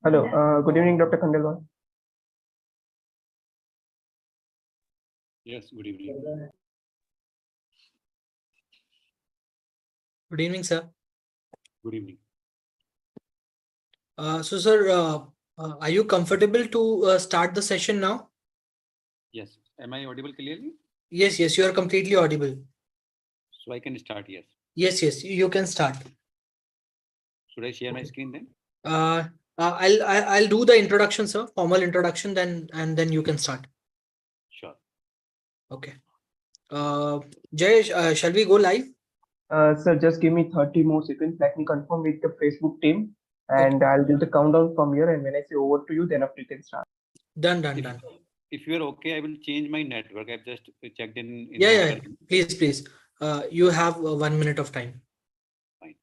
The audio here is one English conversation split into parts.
Hello. Good evening, Dr. Khandelwal. Yes, good evening. Good evening, sir. Good evening. Sir, are you comfortable to start the session now? Yes. Am I audible clearly? Yes, you are completely audible. So I can start, yes. Yes, you can start. Should I share my screen then? I'll do the introduction, sir. Formal introduction, and then you can start. Sure. Okay. Jay, shall we go live? Sir, just give me 30 more seconds. Let me confirm with the Facebook team, and I'll do the countdown from here. And when I say over to you, then after you can start. Done. If you are okay, I will change my network. I've just checked in. Yeah. Please. You have 1 minute of time. Fine.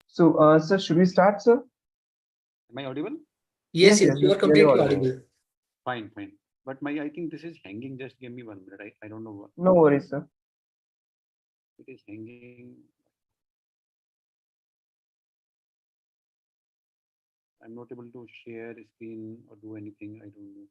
So, sir, should we start, sir? Am I audible? Yes, Yes, you are yes, completely very audible. Fine. But I think this is hanging. Just give me 1 minute. I don't know what. No worries, sir. It is hanging. I'm not able to share screen or do anything. I don't know.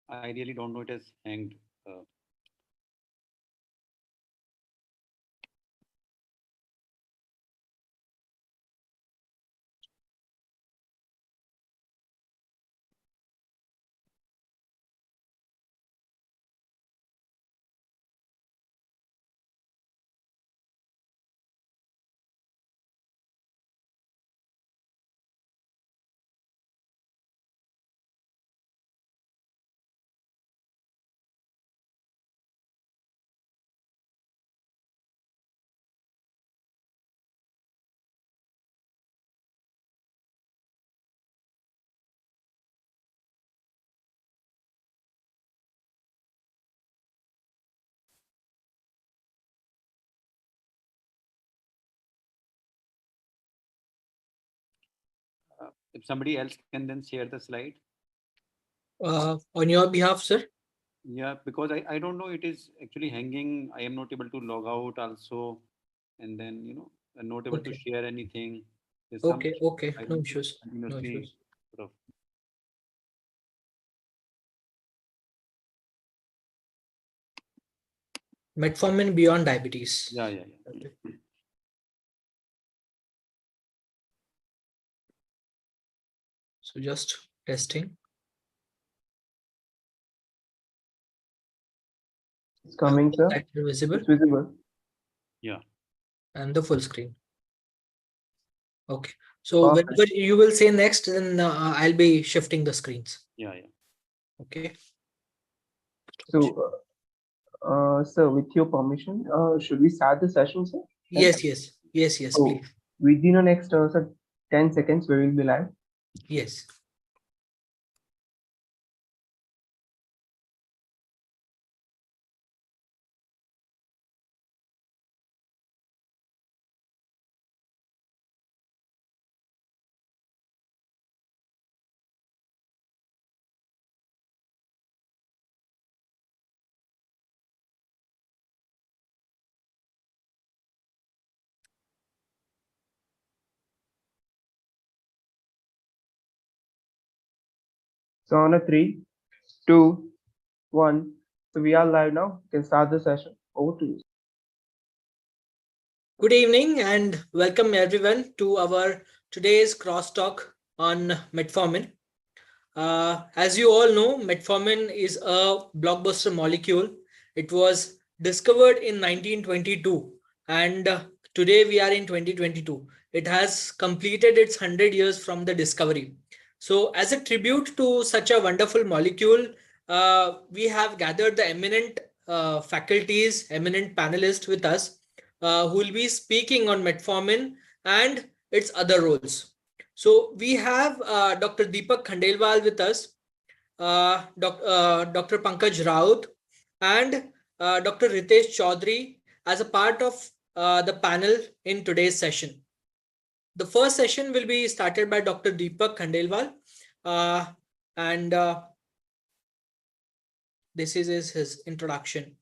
I really don't know. It has hanged. If somebody else can then share the slide. On your behalf, sir. Yeah, because I don't know. It is actually hanging. I am not able to log out also. And then, I'm not able to share anything. There's Okay. I No don't issues. continuously sort of. Metformin beyond diabetes. Yeah. Okay. So just testing. It's coming, sir. That's visible. It's visible. Yeah. And the full screen. Okay. So Perfect. whenever you will say next, then I'll be shifting the screens. Yeah. Okay. So, sir, with your permission, should we start the session, sir? Yes, So, please. within the next sir, 10 seconds, we will be live. Yes. So on a three, two, one. So we are live now. You can start the session. Over to you. Good evening and welcome everyone to our today's crosstalk on metformin. As you all know, metformin is a blockbuster molecule. It was discovered in 1922 and today we are in 2022. It has completed its 100 years from the discovery. So as a tribute to such a wonderful molecule, we have gathered the eminent faculties, eminent panelists with us who will be speaking on metformin and its other roles. So we have Dr. Deepak Khandelwal with us, Dr. Pankaj Raut, and Dr. Ritesh Chaudhary as a part of the panel in today's session. The first session will be started by Dr. Deepak Khandelwal, uh, and this is his introduction.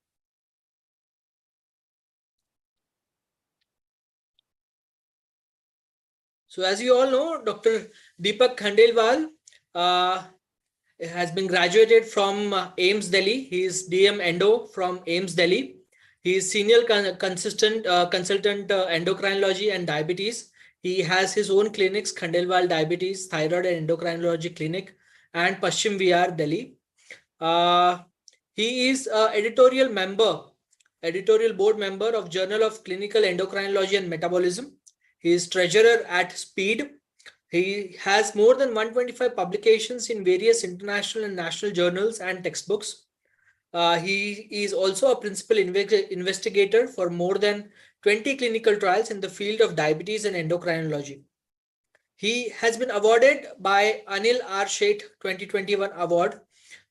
So as you all know, Dr. Deepak Khandelwal has been graduated from AIMS Delhi. He is DM Endo from AIMS Delhi. He is senior consultant endocrinology and diabetes. He has his own clinics, Khandelwal Diabetes, Thyroid and Endocrinology Clinic, and Paschim VR, Delhi. Uh, he is editorial board member of Journal of Clinical Endocrinology and Metabolism. He is treasurer at SPEED. He has more than 125 publications in various international and national journals and textbooks. He is also a principal investigator for more than 20 clinical trials in the field of diabetes and endocrinology. He has been awarded by Anil R. Sheth 2021 award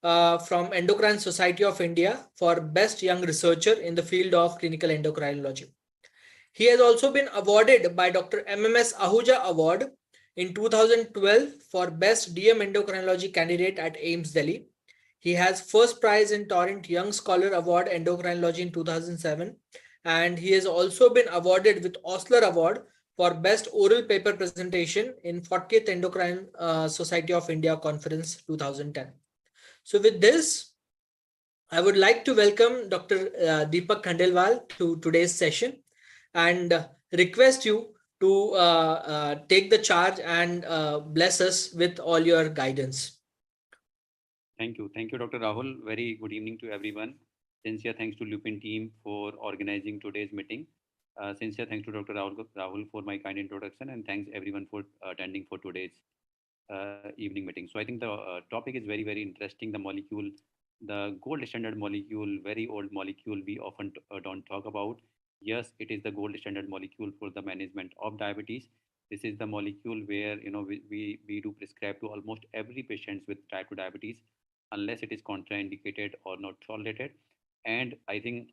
from Endocrine Society of India for Best Young Researcher in the field of clinical endocrinology. He has also been awarded by Dr. MMS Ahuja Award in 2012 for Best DM Endocrinology Candidate at AIMS Delhi. He has first prize in Torrent Young Scholar Award Endocrinology in 2007, and he has also been awarded with Osler Award for Best Oral Paper Presentation in 40th Endocrine Society of India Conference 2010. So with this, I would like to welcome Dr. Deepak Khandelwal to today's session and request you to take the charge and bless us with all your guidance. Thank you. Thank you, Dr. Rahul. Very good evening to everyone. Sincere thanks to Lupin team for organizing today's meeting. Sincere thanks to Dr. Rahul for my kind introduction, and thanks everyone for attending for today's evening meeting. So I think the topic is very, very interesting. The molecule, the gold standard molecule, very old molecule we often don't talk about. Yes, it is the gold standard molecule for the management of diabetes. This is the molecule where we do prescribe to almost every patient with type 2 diabetes unless it is contraindicated or not tolerated. And I think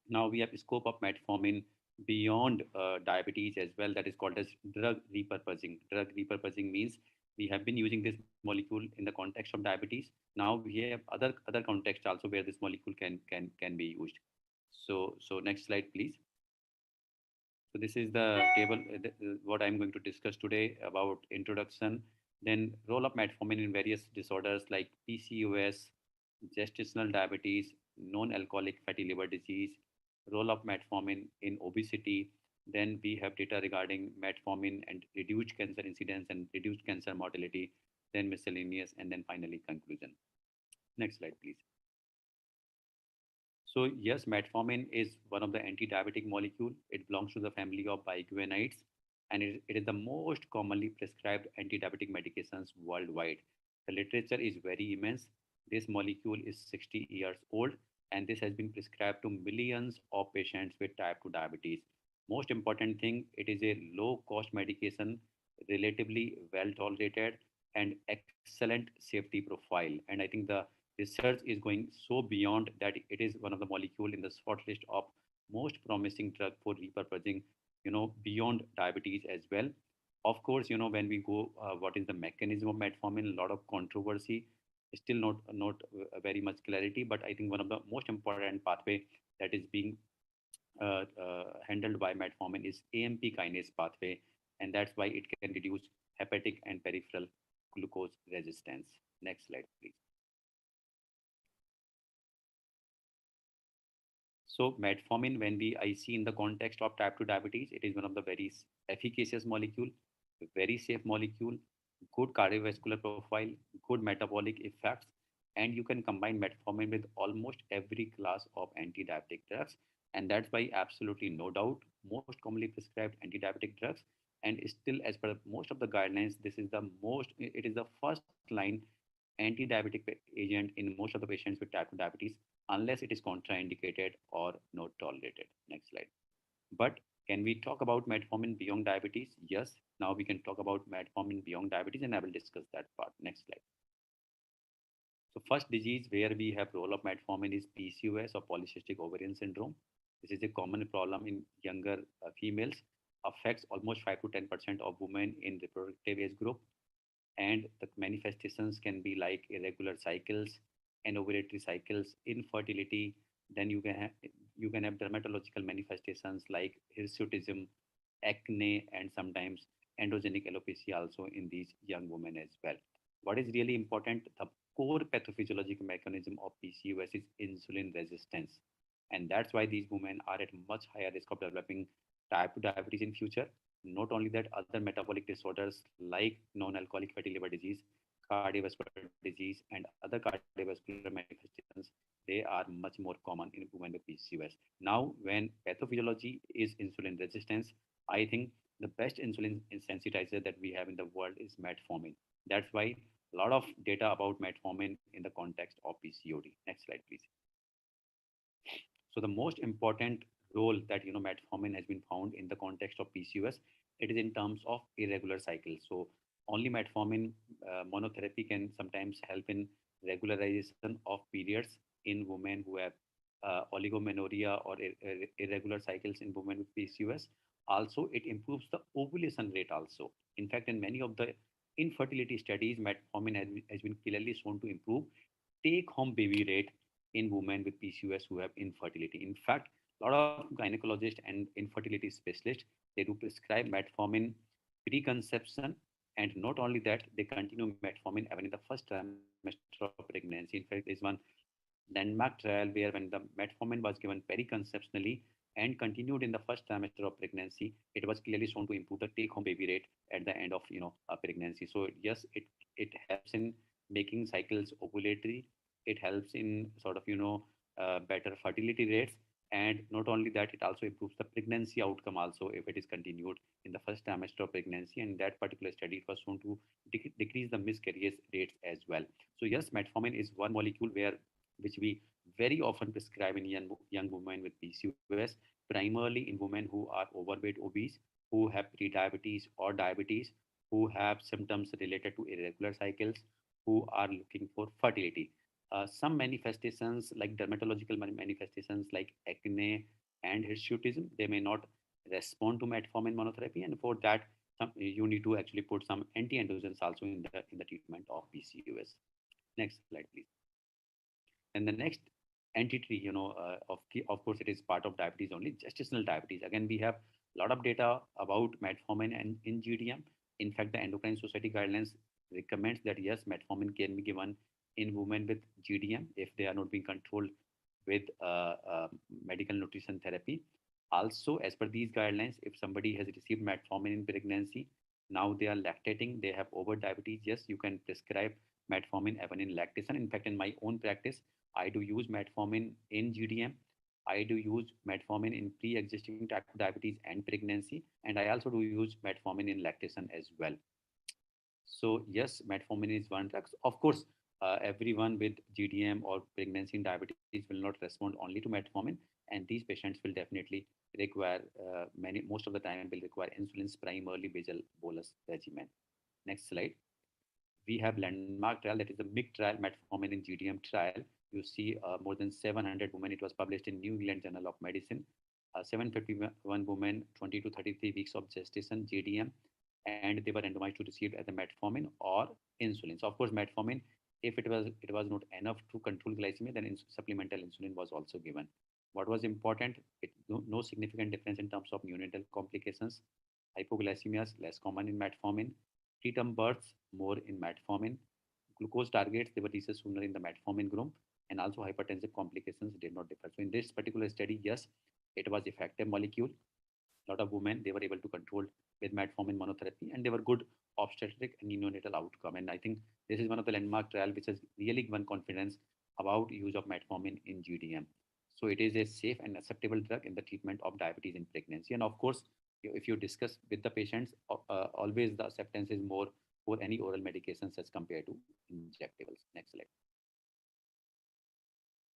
now we have scope of metformin beyond diabetes as well, that is called as drug repurposing. Drug repurposing means we have been using this molecule in the context of diabetes. Now we have other contexts also where this molecule can be used. So next slide please. So this is the table, what I'm going to discuss today about introduction, then role of metformin in various disorders like PCOS, gestational diabetes, non-alcoholic fatty liver disease, role of metformin in obesity. Then we have data regarding metformin and reduced cancer incidence and reduced cancer mortality, then miscellaneous, and then finally conclusion. Next slide, please. So yes, metformin is one of the anti-diabetic molecule. It belongs to the family of biguanides, and it is the most commonly prescribed anti-diabetic medications worldwide. The literature is very immense. This molecule is 60 years old, and this has been prescribed to millions of patients with type 2 diabetes. Most important thing, it is a low-cost medication, relatively well tolerated, and excellent safety profile. And I think the research is going so beyond that it is one of the molecule in the short list of most promising drug for repurposing, beyond diabetes as well. Of course, when we go, what is the mechanism of metformin? A lot of controversy, still not very much clarity. But I think one of the most important pathway that is being handled by metformin is AMP kinase pathway, and that's why it can reduce hepatic and peripheral glucose resistance. Next slide, please. So metformin, when I see in the context of type 2 diabetes, it is one of the very efficacious molecule, very safe molecule, good cardiovascular profile, good metabolic effects, and you can combine metformin with almost every class of anti-diabetic drugs. And that's why absolutely no doubt, most commonly prescribed anti-diabetic drugs. And still, as per most of the guidelines, it is the first line anti-diabetic agent in most of the patients with type 2 diabetes, unless it is contraindicated or not tolerated. Next slide. But can we talk about metformin beyond diabetes? Yes. Now we can talk about metformin beyond diabetes, and I will discuss that part. Next slide. So first disease where we have role of metformin is PCOS or polycystic ovarian syndrome. This is a common problem in younger females, affects almost 5 to 10% of women in reproductive age group, and the manifestations can be like irregular cycles, anovulatory cycles, infertility. Then you can have dermatological manifestations like hirsutism, acne, and sometimes androgenic alopecia also in these young women as well. What is really important, the core pathophysiological mechanism of PCOS is insulin resistance, and that's why these women are at much higher risk of developing type 2 diabetes in future. Not only that, other metabolic disorders like non-alcoholic fatty liver disease, cardiovascular disease, and other cardiovascular manifestations, they are much more common in women with PCOS. Now, when pathophysiology is insulin resistance, I think the best insulin sensitizer that we have in the world is metformin. That's why a lot of data about metformin in the context of PCOD. Next slide, please. So the most important role that metformin has been found in the context of PCOS, it is in terms of irregular cycles. So only metformin monotherapy can sometimes help in regularization of periods in women who have oligomenorrhea or irregular cycles in women with PCOS. Also, it improves the ovulation rate also. In fact, in many of the infertility studies, metformin has been clearly shown to improve take-home baby rate in women with PCOS who have infertility. In fact, a lot of gynecologists and infertility specialists, they do prescribe metformin preconception, and not only that, they continue metformin even in the first trimester of pregnancy. In fact, there's one landmark trial where when the metformin was given periconceptionally and continued in the first trimester of pregnancy, it was clearly shown to improve the take-home baby rate at the end of a pregnancy. So yes, it helps in making cycles ovulatory. It helps in sort of better fertility rates, and not only that, it also improves the pregnancy outcome also if it is continued in the first trimester of pregnancy. And that particular study, it was shown to decrease the miscarriage rates as well. So yes, metformin is one molecule which we very often prescribe in young women with PCOS, primarily in women who are overweight, obese, who have prediabetes or diabetes, who have symptoms related to irregular cycles, who are looking for fertility. Some manifestations like dermatological manifestations like acne and hirsutism, they may not respond to metformin monotherapy, and for that, you need to actually put some anti-androgens also in the treatment of PCOS. Next slide, please. And the next entity, of course, it is part of diabetes only, gestational diabetes. Again, we have a lot of data about metformin and in GDM. In fact, the Endocrine Society guidelines recommends that yes, metformin can be given in women with GDM if they are not being controlled with medical nutrition therapy. Also, as per these guidelines, if somebody has received metformin in pregnancy, now they are lactating, they have over diabetes, yes, you can prescribe metformin even in lactation. In fact, in my own practice, I do use metformin in GDM. I do use metformin in pre-existing type 2 diabetes and pregnancy, and I also do use metformin in lactation as well. So yes, metformin is one drug. Of course, everyone with GDM or pregnancy and diabetes will not respond only to metformin, and these patients will definitely require most of the time will require insulin's primarily basal bolus regimen. Next slide. We have landmark trial, that is the MIG trial, metformin in GDM trial. You see more than 700 women. It was published in New England Journal of Medicine. 751 women, 20 to 33 weeks of gestation, GDM, and they were randomized to receive either metformin or insulin. So of course, metformin, if it was not enough to control glycemia, then supplemental insulin was also given. What was important? No significant difference in terms of neonatal complications. Hypoglycemia is less common in metformin. Preterm births more in metformin. glucose targets, they were reached sooner in the metformin group, and also hypertensive complications did not differ. So in this particular study, yes, it was effective molecule. A lot of women, they were able to control with metformin monotherapy, and they were good obstetric and neonatal outcome. And I think this is one of the landmark trial which has really given confidence about use of metformin in GDM. So it is a safe and acceptable drug in the treatment of diabetes in pregnancy. And of course, if you discuss with the patients, always the acceptance is more for any oral medications as compared to injectables. Next slide.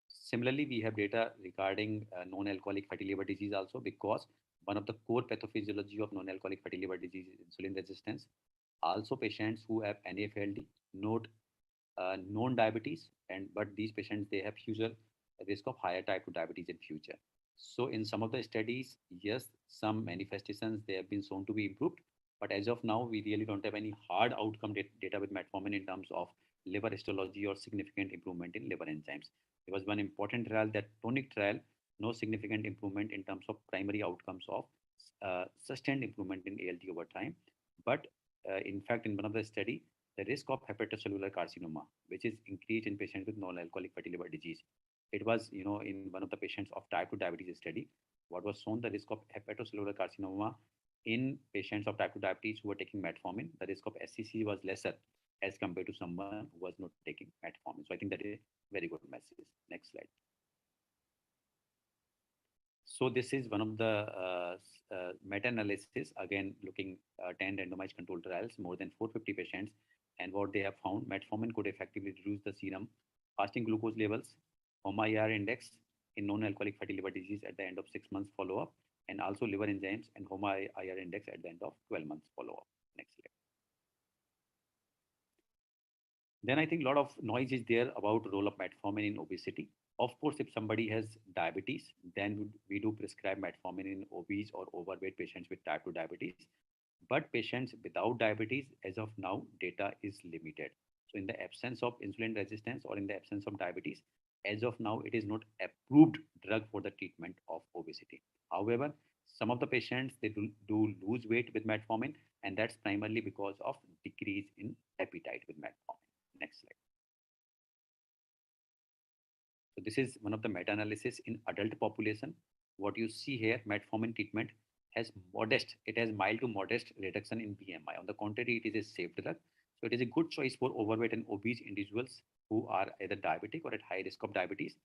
Similarly, we have data regarding non-alcoholic fatty liver disease also, because one of the core pathophysiology of non-alcoholic fatty liver disease is insulin resistance. Also, patients who have NAFLD, note known diabetes, but these patients, they have usual risk of higher type 2 diabetes in future. So in some of the studies, yes, some manifestations, they have been shown to be improved, but as of now, we really don't have any hard outcome data with metformin in terms of liver histology or significant improvement in liver enzymes. There was one important trial, that tonic trial, no significant improvement in terms of primary outcomes of sustained improvement in ALT over time. But in fact, in one of the study, the risk of hepatocellular carcinoma, which is increased in patients with non-alcoholic fatty liver disease. It was, in one of the patients of type 2 diabetes study, what was shown, the risk of hepatocellular carcinoma in patients of type 2 diabetes who were taking metformin, the risk of SCC was lesser as compared to someone who was not taking metformin. So I think that is a very good message. Next slide. So this is one of the meta-analysis, again, looking 10 randomized controlled trials, more than 450 patients. And what they have found, metformin could effectively reduce the serum fasting glucose levels, HOMA-IR index in non-alcoholic fatty liver disease at the end of 6 months follow-up, and also liver enzymes and HOMA-IR index at the end of 12 months follow-up. Next slide. Then I think a lot of noise is there about the role of metformin in obesity. Of course, if somebody has diabetes, then we do prescribe metformin in obese or overweight patients with type 2 diabetes. But patients without diabetes, as of now, data is limited. So in the absence of insulin resistance or in the absence of diabetes, as of now, it is not approved drug for the treatment of obesity. However, some of the patients, they do lose weight with metformin, and that's primarily because of decrease in appetite with metformin. Next slide. So this is one of the meta-analysis in adult population. What you see here, metformin treatment has modest, it has mild to modest reduction in BMI. On the contrary, it is a safe drug. So it is a good choice for overweight and obese individuals who are either diabetic or at high risk of diabetes.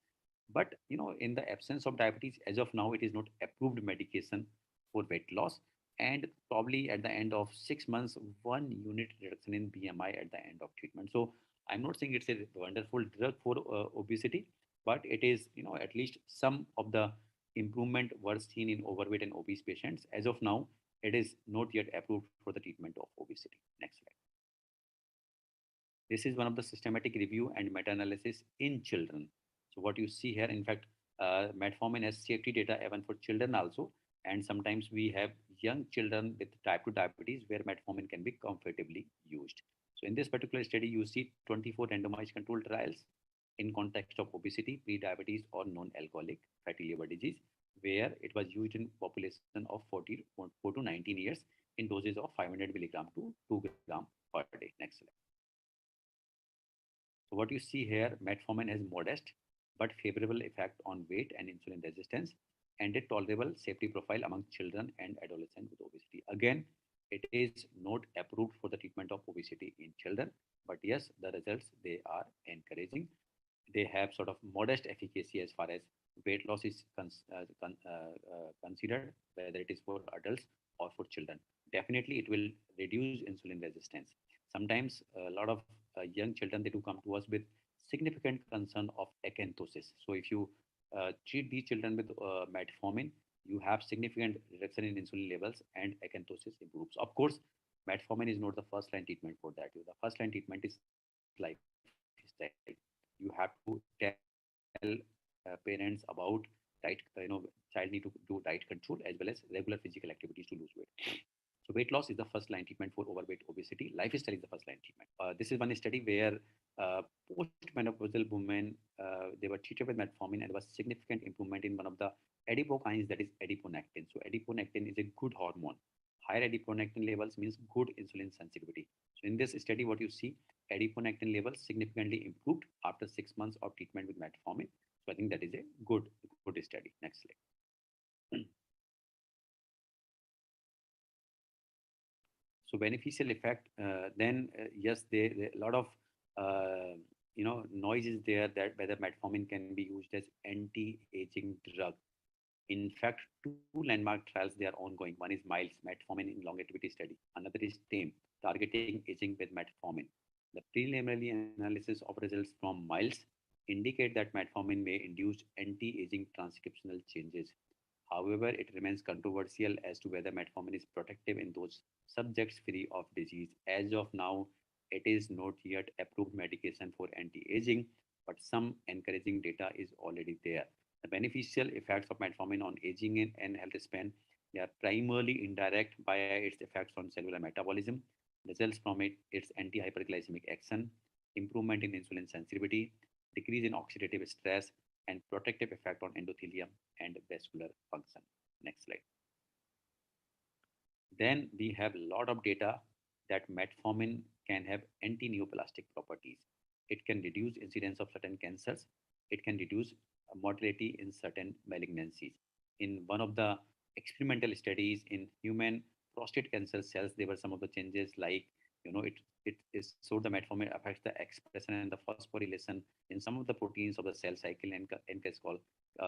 But in the absence of diabetes, as of now, it is not approved medication for weight loss. And probably at the end of 6 months, 1 unit reduction in BMI at the end of treatment. So I'm not saying it's a wonderful drug for obesity, but it is, at least some of the improvement were seen in overweight and obese patients. As of now, it is not yet approved for the treatment of obesity. Next slide. This is one of the systematic review and meta-analysis in children. So what you see here, in fact, metformin has safety data even for children also. And sometimes we have young children with type 2 diabetes where metformin can be comfortably used. So in this particular study, you see 24 randomized controlled trials in context of obesity, pre-diabetes, or non-alcoholic fatty liver disease, where it was used in population of 4 to 19 years in doses of 500 milligram to 2 gram per day. Next slide. So what you see here, metformin has modest but favorable effect on weight and insulin resistance, and a tolerable safety profile among children and adolescents with obesity. Again, it is not approved for the treatment of obesity in children, but yes, the results, they are encouraging. They have sort of modest efficacy as far as weight loss is considered, whether it is for adults or for children. Definitely, it will reduce insulin resistance. Sometimes a lot of young children, they do come to us with significant concern of acanthosis. So if you treat these children with metformin, you have significant reduction in insulin levels and acanthosis improves. Of course, metformin is not the first line treatment for that. The first line treatment is lifestyle. You have to tell parents about diet. Child need to do diet control as well as regular physical activities to lose weight. So weight loss is the first line treatment for overweight obesity. Lifestyle is the first line treatment. This is one study where postmenopausal women, they were treated with metformin, and there was significant improvement in one of the adipokines, that is adiponectin. So adiponectin is a good hormone. Higher adiponectin levels means good insulin sensitivity. So In this study, what you see, adiponectin levels significantly improved after 6 months of treatment with metformin. So I think that is a good study. Next slide. So beneficial effect, then yes, there a lot of noise is there that whether metformin can be used as anti-aging drug. In fact, two landmark trials they are ongoing. One is MILES, metformin in longevity study. Another is TAME, targeting aging with metformin. The preliminary analysis of results from MILES indicate that metformin may induce anti-aging transcriptional changes. However, it remains controversial as to whether metformin is protective in those subjects free of disease. As of now, it is not yet approved medication for anti-aging, but some encouraging data is already there. The beneficial effects of metformin on aging and health span, they are primarily indirect by its effects on cellular metabolism, results from its anti-hyperglycemic action, improvement in insulin sensitivity, decrease in oxidative stress, and protective effect on endothelium and vascular function. Next slide. Then we have a lot of data that metformin can have anti-neoplastic properties. It can reduce incidence of certain cancers. It can reduce mortality in certain malignancies. In one of the experimental studies in human prostate cancer cells, there were some of the changes like, it is so the metformin affects the expression and the phosphorylation in some of the proteins of the cell cycle and is called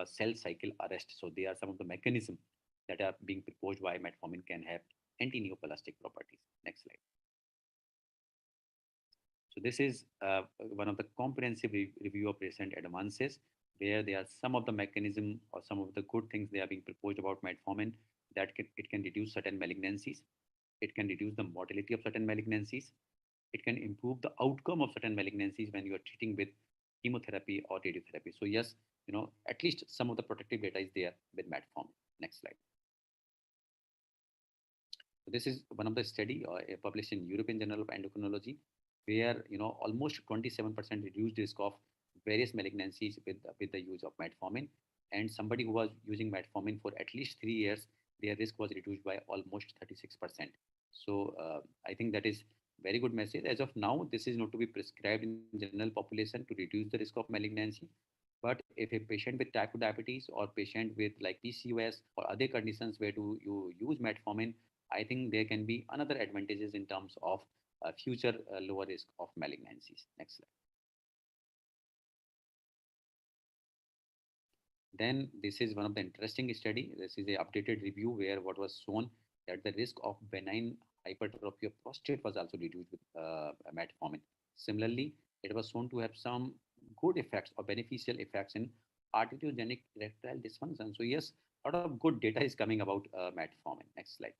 cell cycle arrest. So they are some of the mechanisms that are being proposed why metformin can have anti-neoplastic properties. Next slide. So this is one of the comprehensive review of recent advances where there are some of the mechanism or some of the good things they are being proposed about metformin that it can reduce certain malignancies. It can reduce the mortality of certain malignancies. It can improve the outcome of certain malignancies when you are treating with chemotherapy or radiotherapy. So yes, at least some of the protective data is there with metformin. Next slide. So this is one of the study published in European Journal of Endocrinology, where almost 27% reduced risk of various malignancies with the use of metformin. And somebody who was using metformin for at least 3 years, their risk was reduced by almost 36%. So I think that is very good message. As of now, this is not to be prescribed in general population to reduce the risk of malignancy. But if a patient with type 2 diabetes or patient with like PCOS or other conditions where you use metformin, I think there can be another advantages in terms of future lower risk of malignancies. Next slide. Then this is one of the interesting study. This is a updated review where what was shown that the risk of benign hypertrophy of prostate was also reduced with metformin. Similarly, it was shown to have some good effects or beneficial effects in arteriogenic erectile dysfunction. So yes, a lot of good data is coming about metformin. Next slide.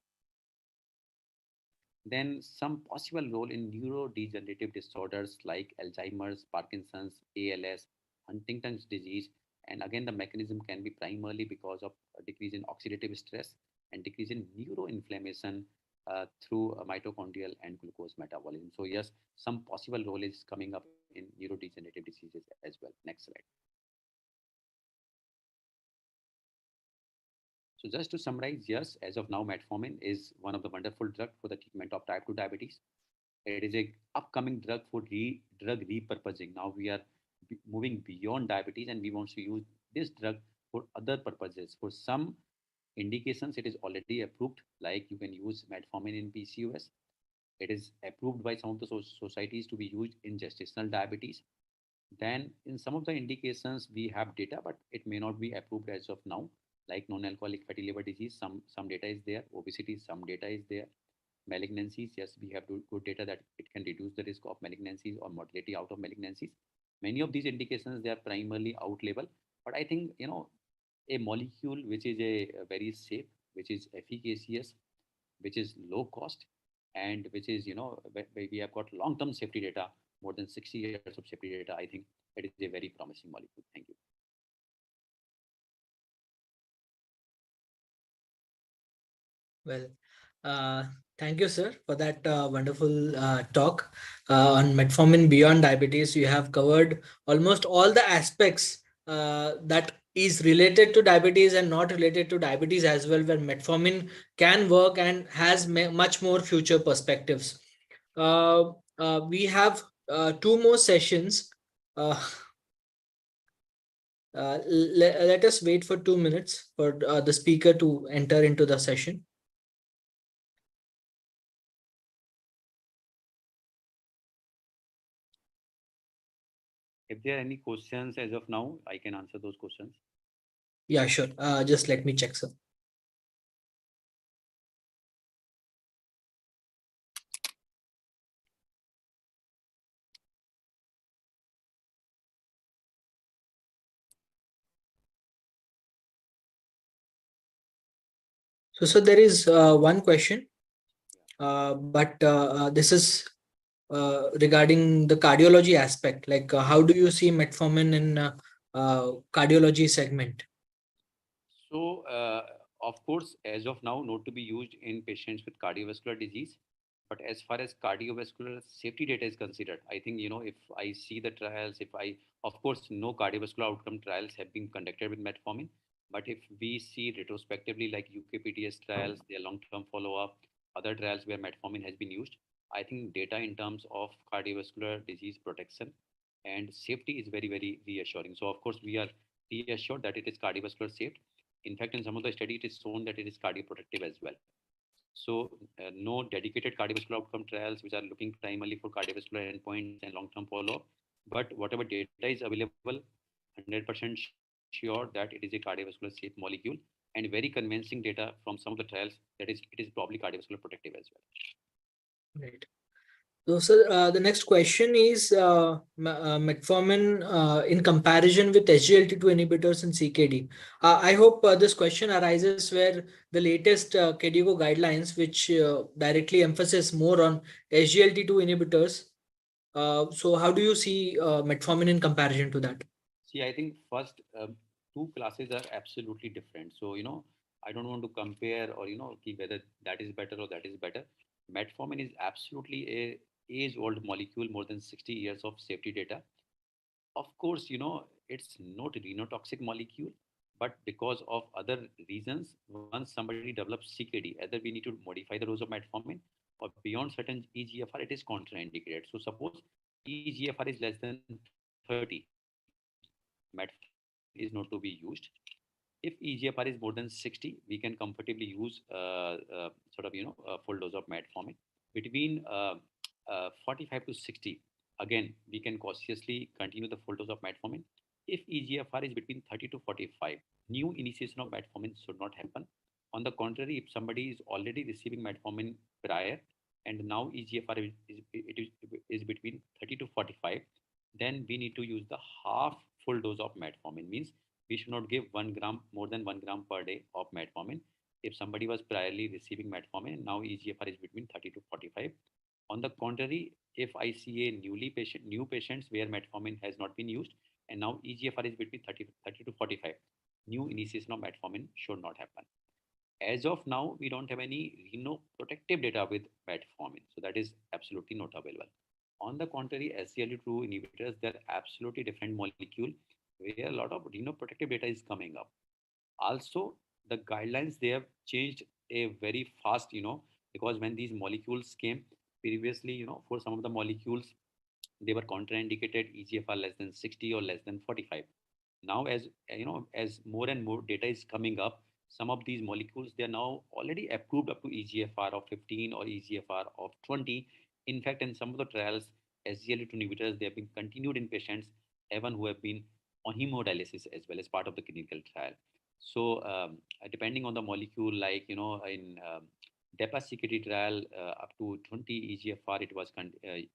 Then some possible role in neurodegenerative disorders like Alzheimer's, Parkinson's, ALS, Huntington's disease. And again, the mechanism can be primarily because of a decrease in oxidative stress and decrease in neuroinflammation through mitochondrial and glucose metabolism. So yes, some possible role is coming up in neurodegenerative diseases as well. Next slide. So just to summarize, yes, as of now, metformin is one of the wonderful drugs for the treatment of type 2 diabetes. It is a upcoming drug for drug repurposing. Now we are moving beyond diabetes and we want to use this drug for other purposes. For some indications, it is already approved, like you can use metformin in PCOS. It is approved by some of the societies to be used in gestational diabetes. Then in some of the indications, we have data, but it may not be approved as of now, like non-alcoholic fatty liver disease. Some data is there. Obesity, some data is there. Malignancies, yes, we have good data that it can reduce the risk of malignancies or mortality out of malignancies. Many of these indications, they are primarily out label, but I think, a molecule which is a very safe, which is efficacious, which is low cost, and which is, we have got long-term safety data, more than 60 years of safety data. I think it is a very promising molecule. Thank you. Well, thank you, sir, for that wonderful talk on metformin beyond diabetes. You have covered almost all the aspects that is related to diabetes and not related to diabetes as well, where metformin can work and has much more future perspectives. We have two more sessions. Uh, let us wait for 2 minutes for the speaker to enter into the session. If there are any questions as of now, I can answer those questions. Yeah, sure. Just let me check, sir. So there is one question, but this is regarding the cardiology aspect. Like, how do you see metformin in cardiology segment? So, of course, as of now, not to be used in patients with cardiovascular disease. But as far as cardiovascular safety data is considered, I think, if I see the trials, of course, no cardiovascular outcome trials have been conducted with metformin. But if we see retrospectively, like UKPDS trials, their long-term follow-up, other trials where metformin has been used, I think data in terms of cardiovascular disease protection and safety is very, very reassuring. So, of course, we are reassured that it is cardiovascular safe. In fact, in some of the study, it is shown that it is cardioprotective as well. So, no dedicated cardiovascular outcome trials which are looking primarily for cardiovascular endpoints and long-term follow-up. But whatever data is available, 100% sure that it is a cardiovascular safe molecule, and very convincing data from some of the trials that it is probably cardiovascular protective as well. Right. So, sir, the next question is metformin in comparison with SGLT2 inhibitors and CKD. I hope this question arises where the latest KDIGO guidelines, which directly emphasize more on SGLT2 inhibitors. So how do you see metformin in comparison to that? See, I think first two classes are absolutely different. So, I don't want to compare or, whether that is better or that is better. Metformin is absolutely a age-old molecule, more than 60 years of safety data. Of course, it's not a renotoxic molecule, but because of other reasons, once somebody develops CKD, either we need to modify the dose of metformin or beyond certain EGFR, it is contraindicated. So suppose EGFR is less than 30, metformin is not to be used. If EGFR is more than 60, we can comfortably use full dose of metformin. Between 45 to 60, again, we can cautiously continue the full dose of metformin. If EGFR is between 30 to 45, new initiation of metformin should not happen. On the contrary, if somebody is already receiving metformin prior and now EGFR is between 30 to 45, then we need to use the half full dose of metformin. Means we should not give 1 gram, more than 1 gram per day of metformin. If somebody was priorly receiving metformin, now EGFR is between 30 to 45. On the contrary, if I see a new patients where metformin has not been used, and now EGFR is between 30 to 45, new initiation of metformin should not happen. As of now, we don't have any protective data with metformin, so that is absolutely not available. On the contrary, SGLT2 inhibitors, they're absolutely different molecule where a lot of protective data is coming up. Also, the guidelines, they have changed a very fast, because when these molecules came previously, for some of the molecules, they were contraindicated EGFR less than 60 or less than 45. Now, as more and more data is coming up, some of these molecules, they are now already approved up to EGFR of 15 or EGFR of 20. In fact, in some of the trials, SGLT2 inhibitors, they have been continued in patients even who have been on hemodialysis as well as part of the clinical trial. So, depending on the molecule, like, in DEPA-CKD trial, up to 20 EGFR, it was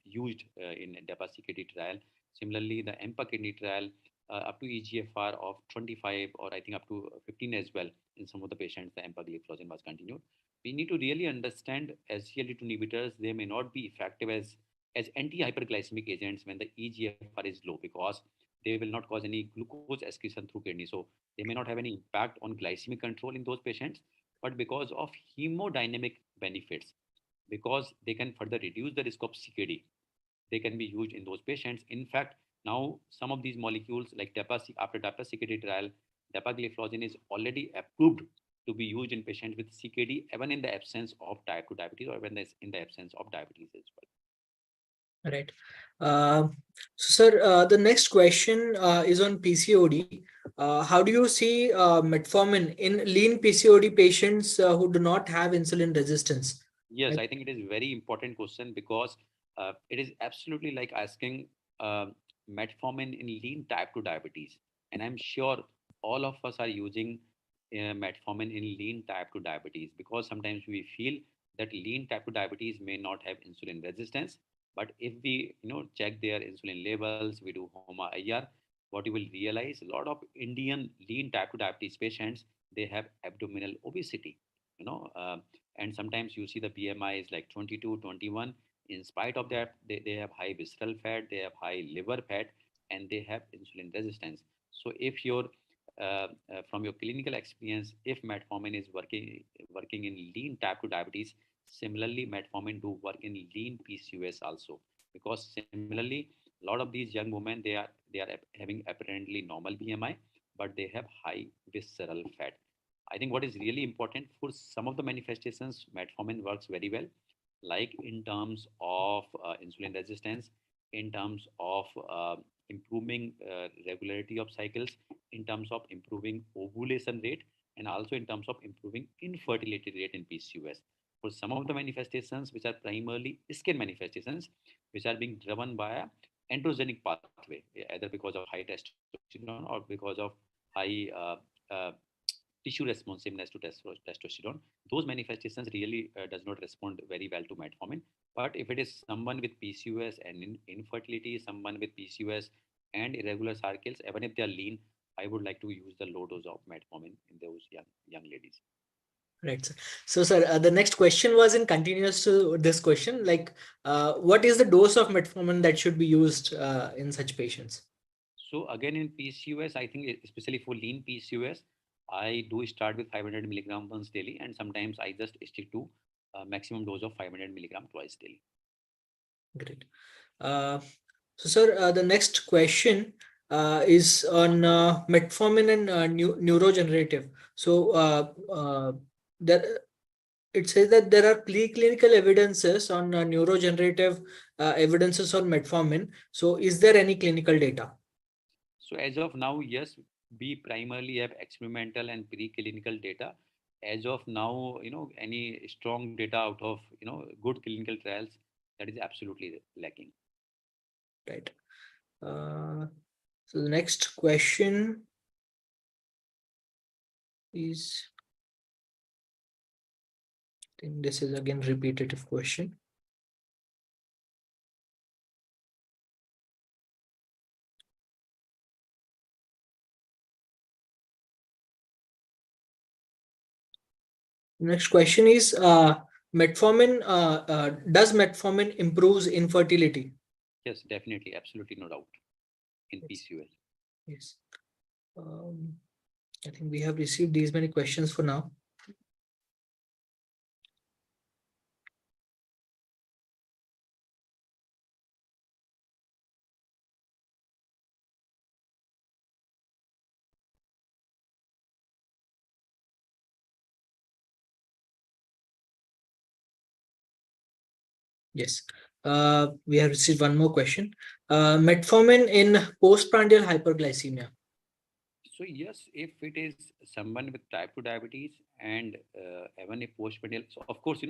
used in DEPA-CKD trial. Similarly, the EMPA kidney trial, up to EGFR of 25 or I think up to 15 as well. In some of the patients, the empagliflozin was continued. We need to really understand SGLT2 inhibitors, they may not be effective as anti-hyperglycemic agents when the EGFR is low, because they will not cause any glucose excretion through kidney. So they may not have any impact on glycemic control in those patients, but because of hemodynamic benefits, because they can further reduce the risk of CKD, they can be used in those patients. In fact, now some of these molecules like after DEPA-CKD trial, dapagliflozin is already approved to be used in patients with CKD, even in the absence of type 2 diabetes or even in the absence of diabetes as well. Right. Sir, the next question is on PCOD. How do you see metformin in lean PCOD patients who do not have insulin resistance? Yes, Right. I think it is very important question because it is absolutely like asking metformin in lean type 2 diabetes. And I'm sure all of us are using metformin in lean type 2 diabetes because sometimes we feel that lean type 2 diabetes may not have insulin resistance. But if we check their insulin levels, we do HOMA IR, what you will realize a lot of Indian lean type 2 diabetes patients, they have abdominal obesity. You know, and sometimes you see the BMI is like 22, 21. In spite of that, they have high visceral fat, they have high liver fat, and they have insulin resistance. So if you're from your clinical experience, if metformin is working in lean type 2 diabetes, similarly metformin do work in lean PCOS also, because similarly a lot of these young women, they are having apparently normal BMI, but they have high visceral fat. I think what is really important for some of the manifestations, metformin works very well, like in terms of insulin resistance, in terms of improving regularity of cycles, in terms of improving ovulation rate, and also in terms of improving infertility rate in PCOS. For some of the manifestations, which are primarily skin manifestations, which are being driven by a androgenic pathway, either because of high testosterone or because of high uh, tissue responsiveness to testosterone, those manifestations really does not respond very well to metformin. But if it is someone with PCOS and infertility, someone with PCOS and irregular cycles, even if they are lean, I would like to use the low dose of metformin in those young ladies. Right, sir. So, sir, the next question was in continuous to this question, like, what is the dose of metformin that should be used in such patients? So again, in PCOS, I think especially for lean PCOS, I do start with 500 milligram once daily, and sometimes I just stick to maximum dose of 500 milligram twice daily. Great. Uh, sir, the next question is on metformin and neurogenerative. So, there, it says that there are preclinical evidences on neurogenerative evidences on metformin. So, is there any clinical data? So as of now, yes, we primarily have experimental and preclinical data. As of now, any strong data out of good clinical trials, that is absolutely lacking. Right. So, the next question is, I think this is again repetitive question. Next question is metformin. Does metformin improves infertility? Yes, definitely, absolutely, no doubt in Yes. PCOS. Yes. Um, I think we have received these many questions for now. Yes. We have received one more question. Metformin in postprandial hyperglycemia. So yes, if it is someone with type 2 diabetes and even a postprandial, so of course,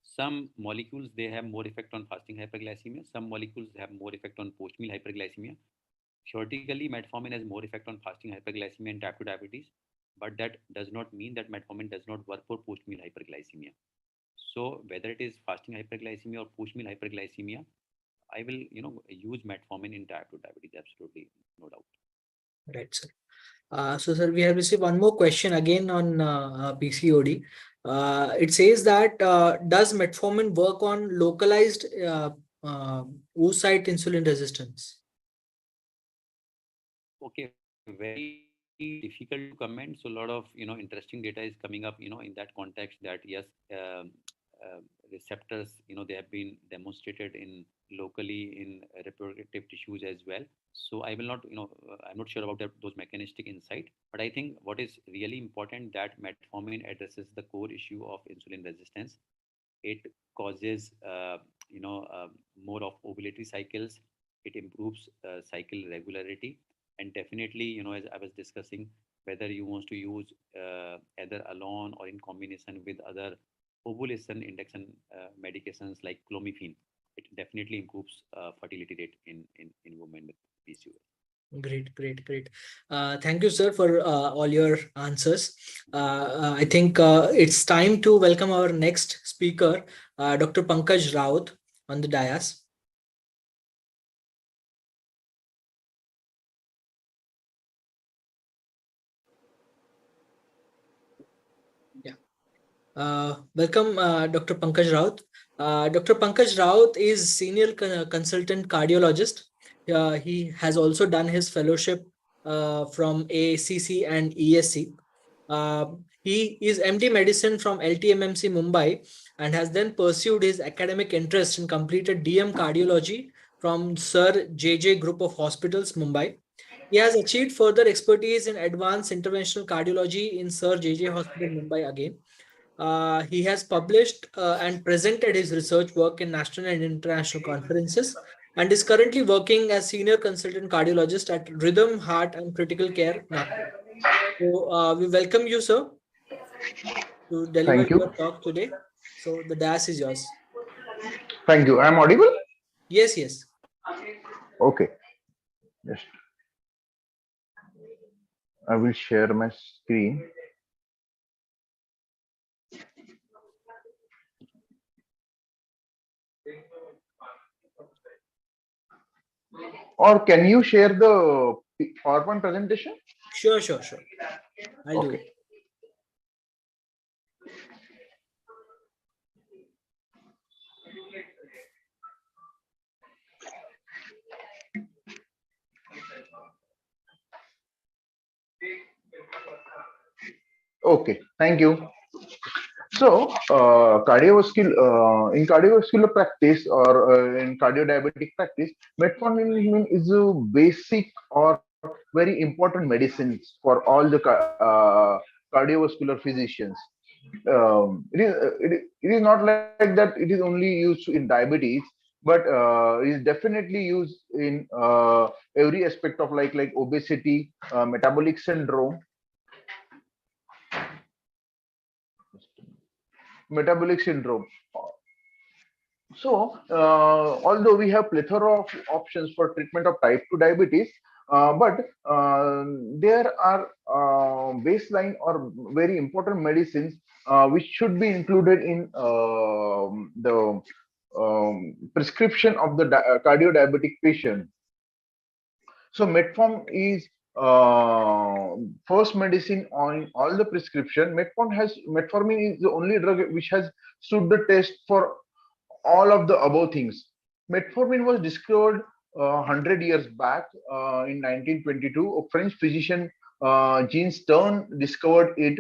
some molecules, they have more effect on fasting hyperglycemia. Some molecules have more effect on post-meal hyperglycemia. Theoretically, metformin has more effect on fasting hyperglycemia and type 2 diabetes, but that does not mean that metformin does not work for post-meal hyperglycemia. So whether it is fasting hyperglycemia or post-meal hyperglycemia, I will, use metformin in type 2 diabetes, absolutely, no doubt. Right, sir. So, sir, we have received one more question again on PCOD. It says that does metformin work on localized oocyte insulin resistance? Okay, very difficult to comment. So a lot of interesting data is coming up in that context, that yes, receptors they have been demonstrated in locally in reproductive tissues as well. So I will not I'm not sure about those mechanistic insight, but I think what is really important, that metformin addresses the core issue of insulin resistance. It causes more of ovulatory cycles. It improves cycle regularity, and definitely, as I was discussing, whether you want to use either alone or in combination with other ovulation induction medications like clomiphene, it definitely improves fertility rate in women with PCOS. Great, great, great. Thank you, sir, for all your answers. I think it's time to welcome our next speaker, Dr. Pankaj Raut, on the dais. Yeah. Welcome, Dr. Pankaj Raut. Dr. Pankaj Raut is senior consultant cardiologist. He has also done his fellowship from ACC and ESC. He is MD Medicine from LTMMC Mumbai and has then pursued his academic interest and completed DM Cardiology from Sir JJ Group of Hospitals, Mumbai. He has achieved further expertise in advanced interventional cardiology in Sir JJ Hospital, Mumbai again. He has published and presented his research work in national and international conferences and is currently working as senior consultant cardiologist at Rhythm Heart and Critical Care, Nagpur. So we welcome you, sir, to deliver Thank you. your talk today. So the dais is yours. Thank you. I'm audible? Yes, yes. Okay. Just I will share my screen. Or can you share the PowerPoint presentation? Sure, sure, sure. I'll do Okay. it. Okay. Thank you. So, in cardiovascular practice or in cardiodiabetic practice, metformin is a basic or very important medicines for all the cardiovascular physicians. It is not like that. It is only used in diabetes, but it is definitely used in every aspect of like obesity, metabolic syndrome, metabolic syndrome. So, although we have plethora of options for treatment of type 2 diabetes, but there are baseline or very important medicines which should be included in the prescription of the cardio-diabetic patient. So metformin is first medicine on all the prescription. Metformin is the only drug which has stood the test for all of the above things. Metformin was discovered 100 years back in 1922. A French physician, Jean Stern, discovered it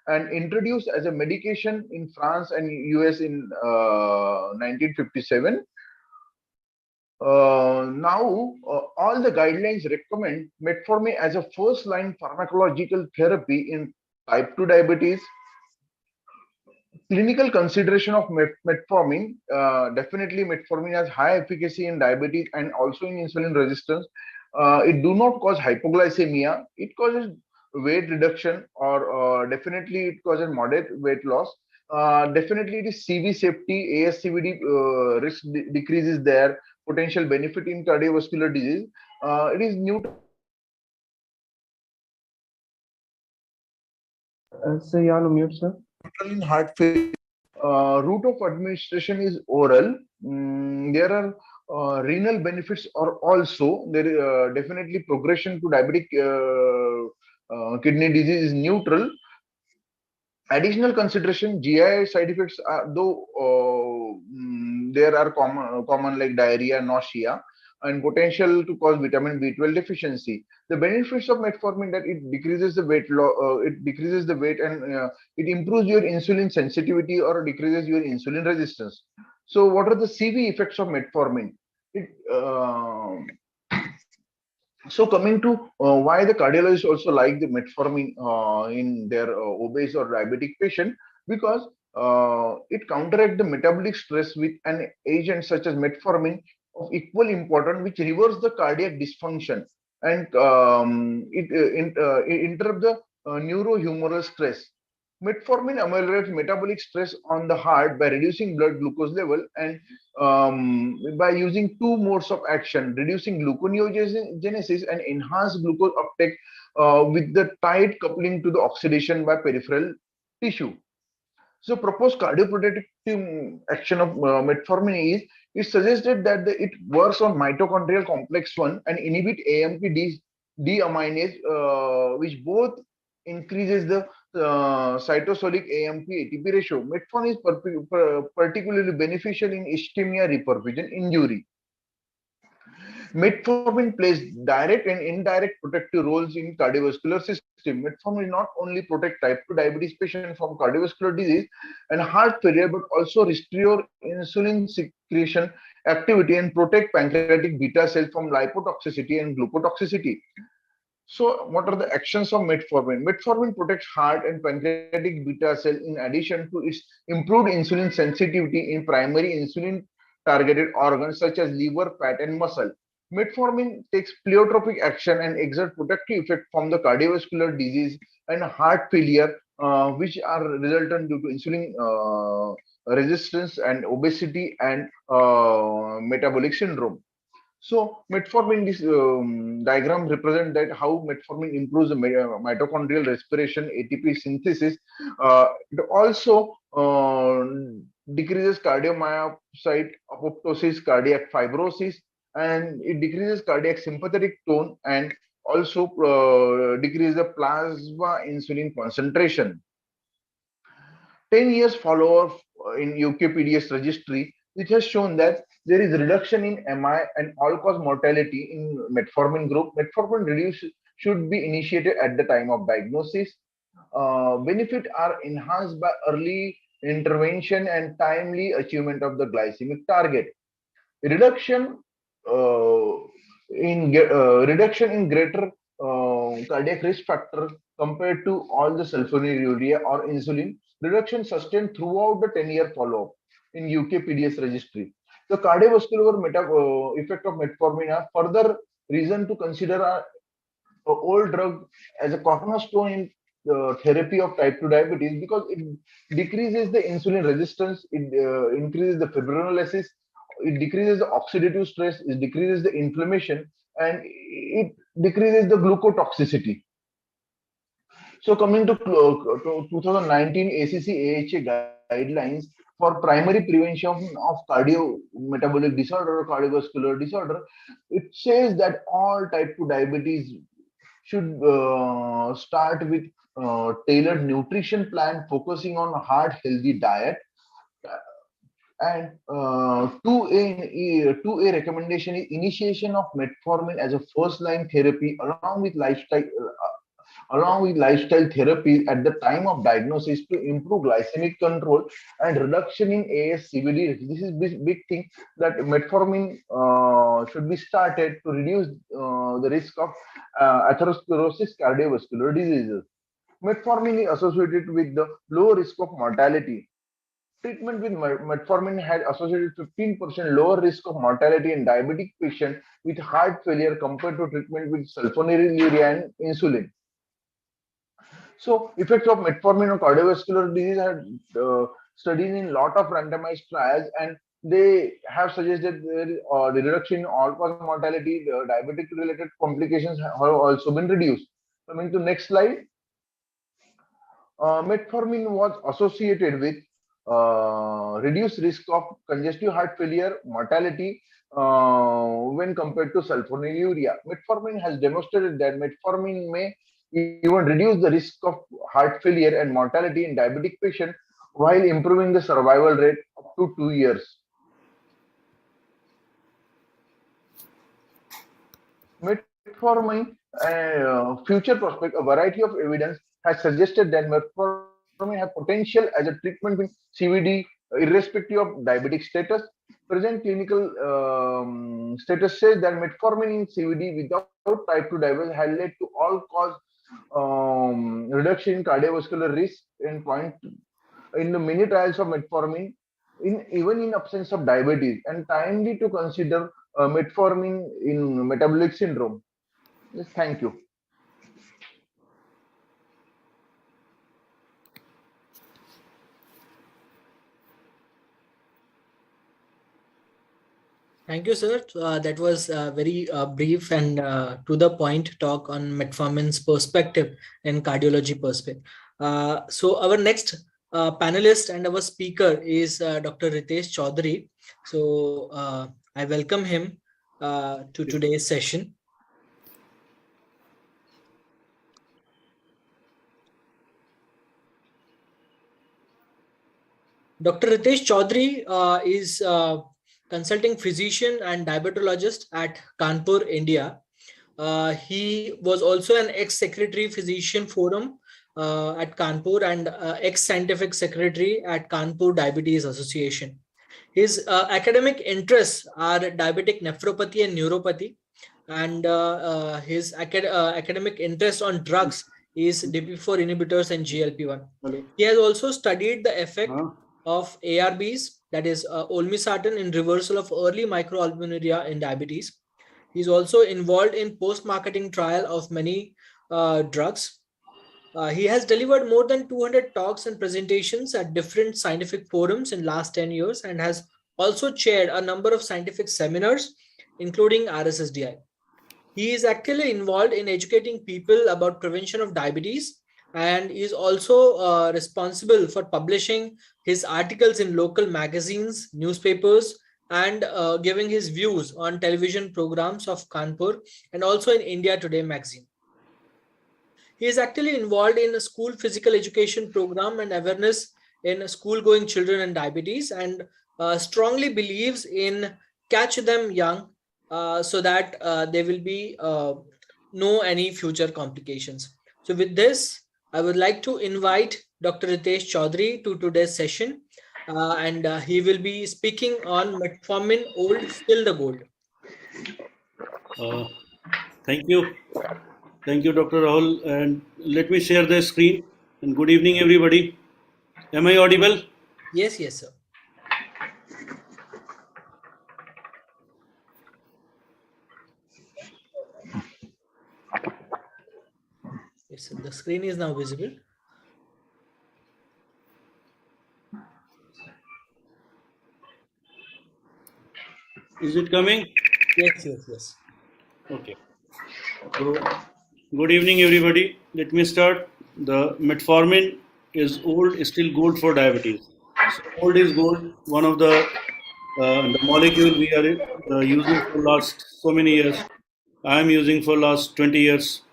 and introduced as a medication in France and US in 1957. Now, all the guidelines recommend metformin as a first-line pharmacological therapy in type 2 diabetes. Clinical consideration of metformin, definitely metformin has high efficacy in diabetes and also in insulin resistance. It do not cause hypoglycemia. It causes weight reduction or definitely it causes moderate weight loss. Definitely it is CV safety, ASCVD risk decreases there, potential benefit in cardiovascular disease. It is neutral So you're on mute, sir. in heart failure. Route of administration is oral. There are renal benefits are also there. Definitely progression to diabetic kidney disease is neutral. Additional consideration, GI side effects are, though there are common like diarrhea, nausea, and potential to cause vitamin B12 deficiency. The benefits of metformin that it decreases the weight it decreases the weight and it improves your insulin sensitivity or decreases your insulin resistance. So, what are the CV effects of metformin? So coming to why the cardiologists also like the metformin in their obese or diabetic patient, because It counteracts the metabolic stress with an agent such as metformin of equal importance, which reverses the cardiac dysfunction and it interrupts the neurohumoral stress. Metformin ameliorates metabolic stress on the heart by reducing blood glucose level and by using two modes of action, reducing gluconeogenesis and enhanced glucose uptake with the tight coupling to the oxidation by peripheral tissue. So, proposed cardioprotective action of metformin is it suggested that it works on mitochondrial complex 1 and inhibit AMP deaminase, which both increases the cytosolic AMP ATP ratio. Metformin is particularly beneficial in ischemia reperfusion injury. Metformin plays direct and indirect protective roles in cardiovascular system. Metformin not only protect type 2 diabetes patients from cardiovascular disease and heart failure, but also restore insulin secretion activity and protect pancreatic beta cells from lipotoxicity and glucotoxicity. So, what are the actions of metformin? Metformin protects heart and pancreatic beta cell in addition to its improved insulin sensitivity in primary insulin targeted organs such as liver, fat, and muscle. Metformin takes pleiotropic action and exerts protective effect from the cardiovascular disease and heart failure, which are resultant due to insulin resistance and obesity and metabolic syndrome. So metformin, this diagram represent that how metformin improves the mitochondrial respiration, ATP synthesis. It also decreases cardiomyocyte apoptosis, cardiac fibrosis, and it decreases cardiac sympathetic tone and also decreases the plasma insulin concentration. 10 years follow-up in UKPDS registry, which has shown that there is reduction in MI and all-cause mortality in metformin group. Metformin reduce should be initiated at the time of diagnosis. Benefit are enhanced by early intervention and timely achievement of the glycemic target. Reduction in greater cardiac risk factor compared to all the sulfonylurea or insulin. Reduction sustained throughout the 10-year follow-up in UKPDS registry. The cardiovascular effect of metformin are further reason to consider a old drug as a cornerstone in therapy of type 2 diabetes because it decreases the insulin resistance, it increases the fibrinolysis, it decreases the oxidative stress, it decreases the inflammation, and it decreases the glucotoxicity. So coming to 2019 ACC-AHA guidelines for primary prevention of cardiometabolic disorder or cardiovascular disorder, it says that all type 2 diabetes should start with tailored nutrition plan focusing on heart healthy diet. And 2A recommendation is initiation of metformin as a first line therapy along with lifestyle therapy at the time of diagnosis to improve glycemic control and reduction in ASCVD. This is big thing that metformin should be started to reduce the risk of atherosclerosis cardiovascular diseases. Metformin is associated with the low risk of mortality. Treatment with metformin had associated 15% lower risk of mortality in diabetic patients with heart failure compared to treatment with sulfonylurea and insulin. So, effects of metformin on cardiovascular disease had studied in lot of randomized trials, and they have suggested the reduction in all-cause mortality, diabetic-related complications have also been reduced. Coming to next slide, metformin was associated with reduced risk of congestive heart failure, mortality when compared to sulfonylurea. Metformin has demonstrated that metformin may even reduce the risk of heart failure and mortality in diabetic patients while improving the survival rate up to 2 years. Metformin future prospect, a variety of evidence has suggested that metformin has potential as a treatment with CVD irrespective of diabetic status. Present clinical status says that metformin in CVD without type 2 diabetes has led to all-cause reduction in cardiovascular risk in in the many trials of metformin, even in absence of diabetes, and timely to consider metformin in metabolic syndrome. Yes, thank you. Thank you, sir. That was very brief and to the point talk on metformin's perspective and cardiology perspective. So our next panelist and our speaker is Dr. Ritesh Chaudhary. So I welcome him to today's session. Dr. Ritesh Chaudhary is consulting physician and diabetologist at Kanpur, India. He was also an ex-secretary physician forum at Kanpur and ex-scientific secretary at Kanpur Diabetes Association. His academic interests are diabetic nephropathy and neuropathy, and his academic interest on drugs is DP4 inhibitors and GLP-1. He has also studied the effect of ARBs, that is olmesartan, in reversal of early microalbuminuria in diabetes. He's also involved in post-marketing trial of many drugs. He has delivered more than 200 talks and presentations at different scientific forums in last 10 years and has also chaired a number of scientific seminars, including RSSDI. He is actively involved in educating people about prevention of diabetes and is also responsible for publishing his articles in local magazines, newspapers, and giving his views on television programs of Kanpur and also in India Today magazine. He is actively involved in a school physical education program and awareness in school-going children and diabetes, and strongly believes in catch them young so that there will be no any future complications. So with this, I would like to invite Dr. Ritesh Chaudhary to today's session, and he will be speaking on metformin, old, still the gold. Thank you. Thank you, Dr. Rahul. And let me share the screen. And good evening, everybody. Am I audible? Yes, yes, sir. Yes, sir. The screen is now visible. Is it coming? Yes, yes, yes. Okay. So, good evening, everybody. Let me start. The metformin is old, is still gold for diabetes. So old is gold. One of the molecule we are using for last so many years. I am using for last 20 years.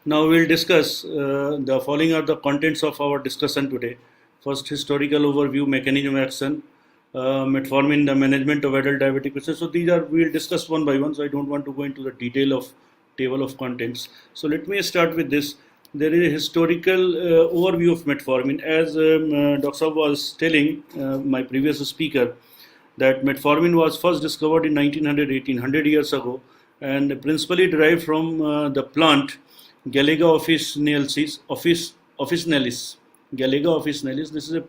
Now we'll discuss the following are the contents of our discussion today. First, historical overview, mechanism of action, metformin, the management of adult diabetic patients. So these are we'll discuss one by one. So I don't want to go into the detail of table of contents. So let me start with this. There is a historical overview of metformin. As Dr. Saab was telling my previous speaker, that metformin was first discovered in 1918, 100 years ago, and principally derived from the plant Galega officinalis. Galega officinalis. This is a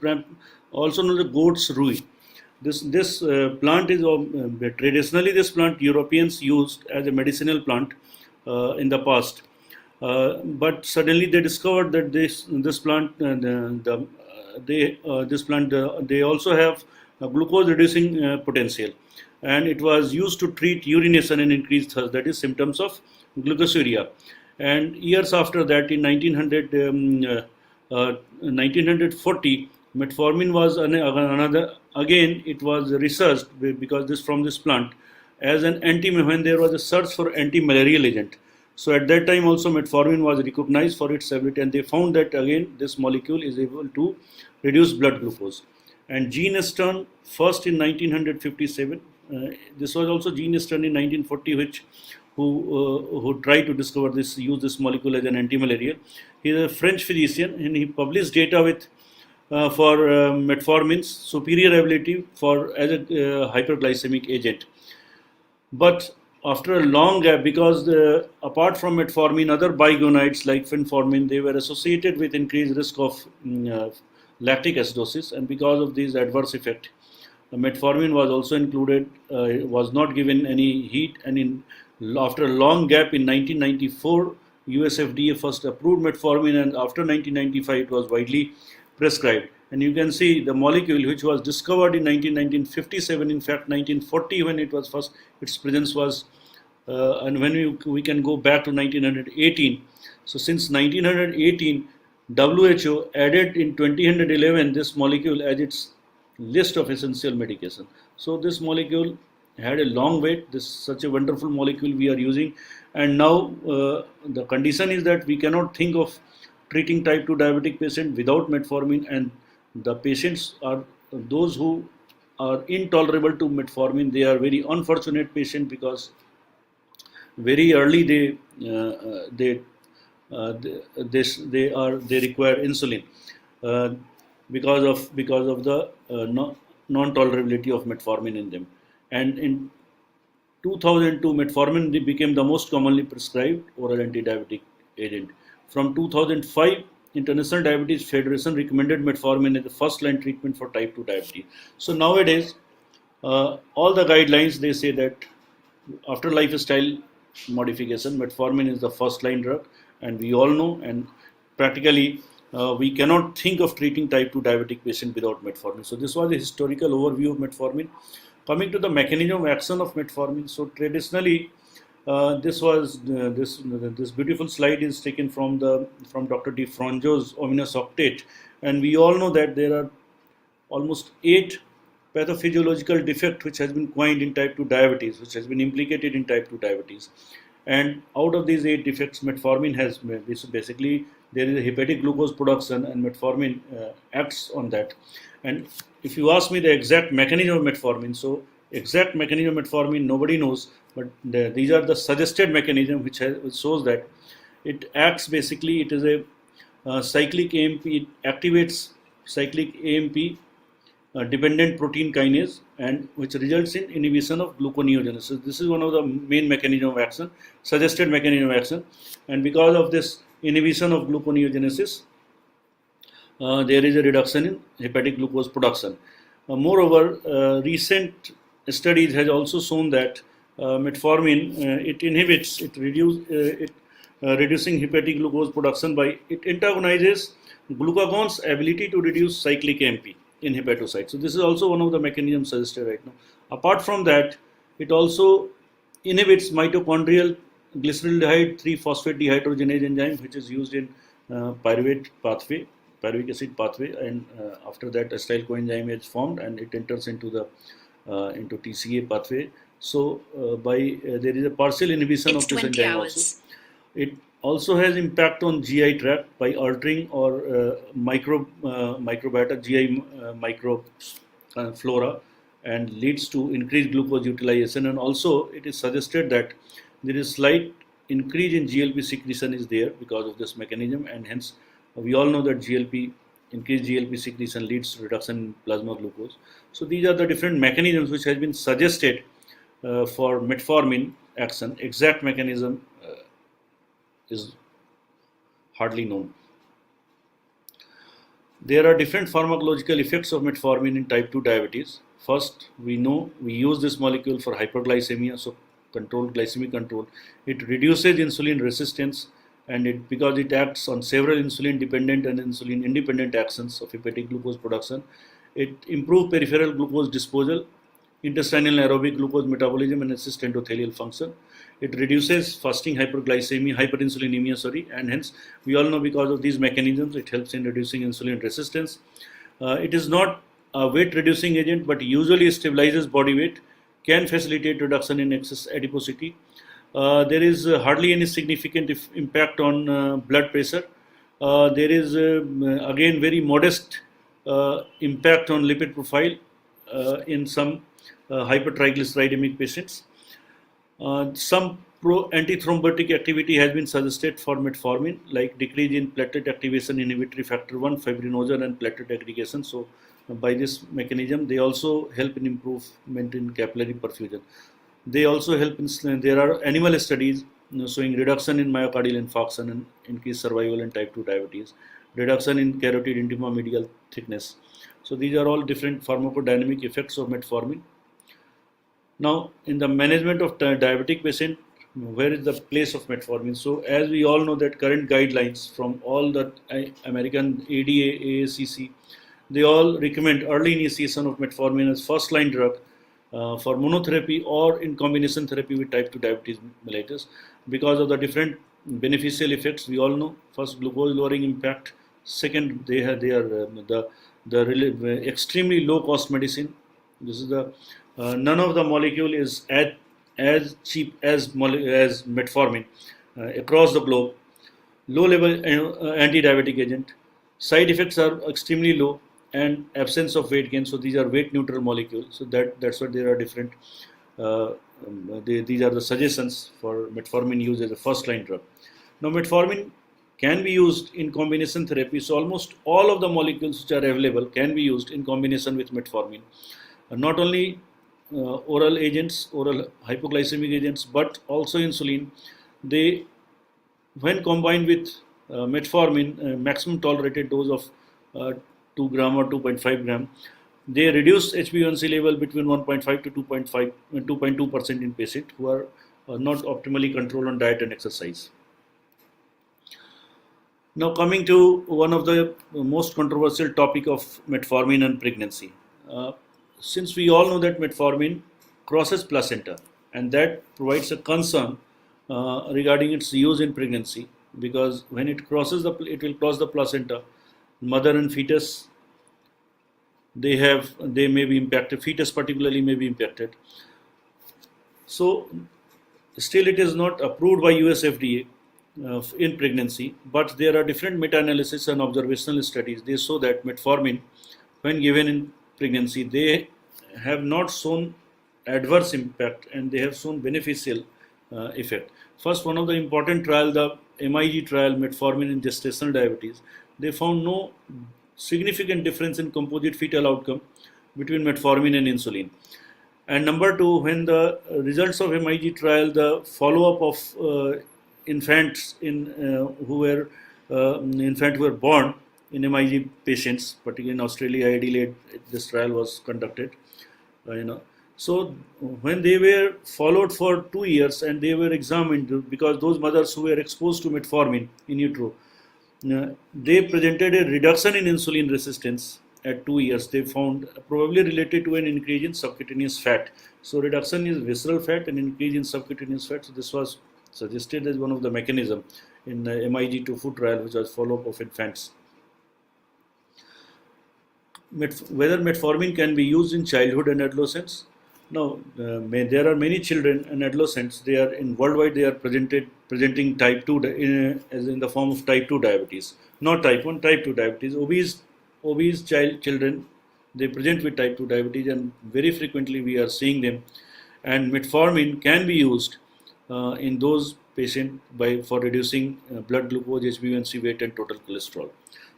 also known as goat's rui. This plant is traditionally this plant Europeans used as a medicinal plant in the past, but suddenly they discovered that this plant they also have a glucose reducing potential, and it was used to treat urination and increased thirst, that is symptoms of glucosuria. And years after that, in 1940, metformin was another again. It was researched because from this plant as an when there was a search for anti-malarial agent. So at that time also metformin was recognized for its ability, and they found that again this molecule is able to reduce blood glucose. And Gene Stern first in 1957. This was also Gene Stern in 1940, who tried to discover use this molecule as an anti-malarial. He is a French physician, and he published data with for metformin's superior ability as a hyperglycemic agent. But after a long gap, because apart from metformin, other bigonides like fenformin, they were associated with increased risk of lactic acidosis, and because of these adverse effect, the metformin was also included, was not given any heat, and after a long gap in 1994, US FDA first approved metformin, and after 1995 it was widely prescribed. And you can see the molecule which was discovered in 1957, in fact 1940 when it was first, its presence was, and when we can go back to 1918. So since 1918, WHO added in 2011 this molecule as its list of essential medication. So this molecule had a long wait. This such a wonderful molecule we are using, and now the condition is that we cannot think of treating type 2 diabetic patient without metformin, and the patients are those who are intolerable to metformin. They are very unfortunate patient because very early they require insulin uh, because of the non tolerability of metformin in them. And in 2002, metformin became the most commonly prescribed oral anti-diabetic agent. From 2005, International Diabetes Federation recommended metformin as the first-line treatment for type 2 diabetes. So nowadays, all the guidelines, they say that after lifestyle modification, metformin is the first-line drug, and we all know, and practically we cannot think of treating type 2 diabetic patient without metformin. So this was a historical overview of metformin. Coming to the mechanism of action of metformin, so traditionally this beautiful slide is taken from Dr. Di Fronjo's ominous octet, and we all know that there are almost 8 pathophysiological defect which has been coined in type 2 diabetes, which has been implicated in type 2 diabetes. And out of these 8 defects, metformin has basically, there is a hepatic glucose production, and metformin acts on that. And if you ask me the exact mechanism of metformin, so exact mechanism of metformin nobody knows, but these are the suggested mechanism which shows that it acts basically, it is a cyclic AMP, it activates cyclic AMP dependent protein kinase, and which results in inhibition of gluconeogenesis. This is one of the main mechanism of action, suggested mechanism of action, and because of this inhibition of gluconeogenesis, there is a reduction in hepatic glucose production. Moreover, recent studies has also shown that metformin reducing hepatic glucose production by it antagonizes glucagon's ability to reduce cyclic AMP in hepatocytes. So this is also one of the mechanisms suggested right now. Apart from that, it also inhibits mitochondrial glyceraldehyde 3-phosphate dehydrogenase enzyme, which is used in pyruvic acid pathway, and after that acetyl coenzyme is formed and it enters into the into TCA pathway. So there is a partial inhibition of this enzyme also. It also has impact on GI tract by altering or microbiota GI microflora, and leads to increased glucose utilization. And also it is suggested that there is slight increase in GLP secretion is there because of this mechanism, and hence we all know that increased GLP secretion leads to reduction in plasma glucose. So these are the different mechanisms which has been suggested for metformin action. Exact mechanism is hardly known. There are different pharmacological effects of metformin in type 2 diabetes. First, we know we use this molecule for hyperglycemia, so glycemic control. It reduces insulin resistance, and because it acts on several insulin dependent and insulin independent actions of hepatic glucose production, it improves peripheral glucose disposal, intestinal aerobic glucose metabolism, and assists endothelial function. It reduces fasting hyperinsulinemia, and hence we all know because of these mechanisms it helps in reducing insulin resistance. It is not a weight reducing agent, but usually stabilizes body weight, can facilitate reduction in excess adiposity. There is hardly any significant impact on blood pressure. There is again very modest impact on lipid profile in some hypertriglyceridemic patients. Some anti-thrombotic activity has been suggested for metformin, like decrease in platelet activation inhibitory factor 1, fibrinogen, and platelet aggregation. So by this mechanism, they also help in improvement in capillary perfusion. They also help in, there are animal studies showing reduction in myocardial infarction and increased survival in type 2 diabetes. reduction in carotid intima medial thickness. So these are all different pharmacodynamic effects of metformin. Now, in the management of diabetic patient, where is the place of metformin? So, as we all know that current guidelines from all the American ADA, AACC, they all recommend early initiation of metformin as first line drug for monotherapy or in combination therapy with type 2 diabetes mellitus because of the different beneficial effects. We all know first glucose lowering impact, second they are extremely low cost medicine. This is the none of the molecule is as cheap as metformin across the globe. Low level anti-diabetic agent. Side effects are extremely low and absence of weight gain. So these are weight neutral molecules. So that's why there are different. These are the suggestions for metformin use as a first line drug. Now metformin can be used in combination therapy. So almost all of the molecules which are available can be used in combination with metformin. Not only oral agents, oral hypoglycemic agents, but also insulin. They, when combined with metformin, maximum tolerated dose of 2 gram or 2.5 gram, they reduce HbA1c level between 1.5 to 2.2% in patients who are not optimally controlled on diet and exercise. Now coming to one of the most controversial topic of metformin and pregnancy. Since we all know that metformin crosses placenta and that provides a concern regarding its use in pregnancy, because when it will cross the placenta, mother and fetus they may be impacted, fetus particularly may be impacted. So still it is not approved by US FDA in pregnancy, but there are different meta-analysis and observational studies. They show that metformin, when given in pregnancy, they have not shown adverse impact and they have shown beneficial effect. First, one of the important trial, the MIG trial, metformin in gestational diabetes, they found no significant difference in composite fetal outcome between metformin and insulin. And number two, when the results of MIG trial, the follow-up of infants who were born in MIG patients, particularly in Australia, Adelaide, this trial was conducted. So when they were followed for 2 years and they were examined, because those mothers who were exposed to metformin in utero, they presented a reduction in insulin resistance at 2 years. They found probably related to an increase in subcutaneous fat. So reduction is visceral fat and increase in subcutaneous fat. So this was suggested as one of the mechanism in the MIG-2 trial, which was follow-up of infants. Whether metformin can be used in childhood and adolescence? Now, there are many children and adolescents. They are worldwide. They are presenting type 2 as in the form of type 2 diabetes, not type 1, type 2 diabetes. Obese children, they present with type 2 diabetes, and very frequently we are seeing them. And metformin can be used in those patients for reducing blood glucose, HbA1c, weight, and total cholesterol.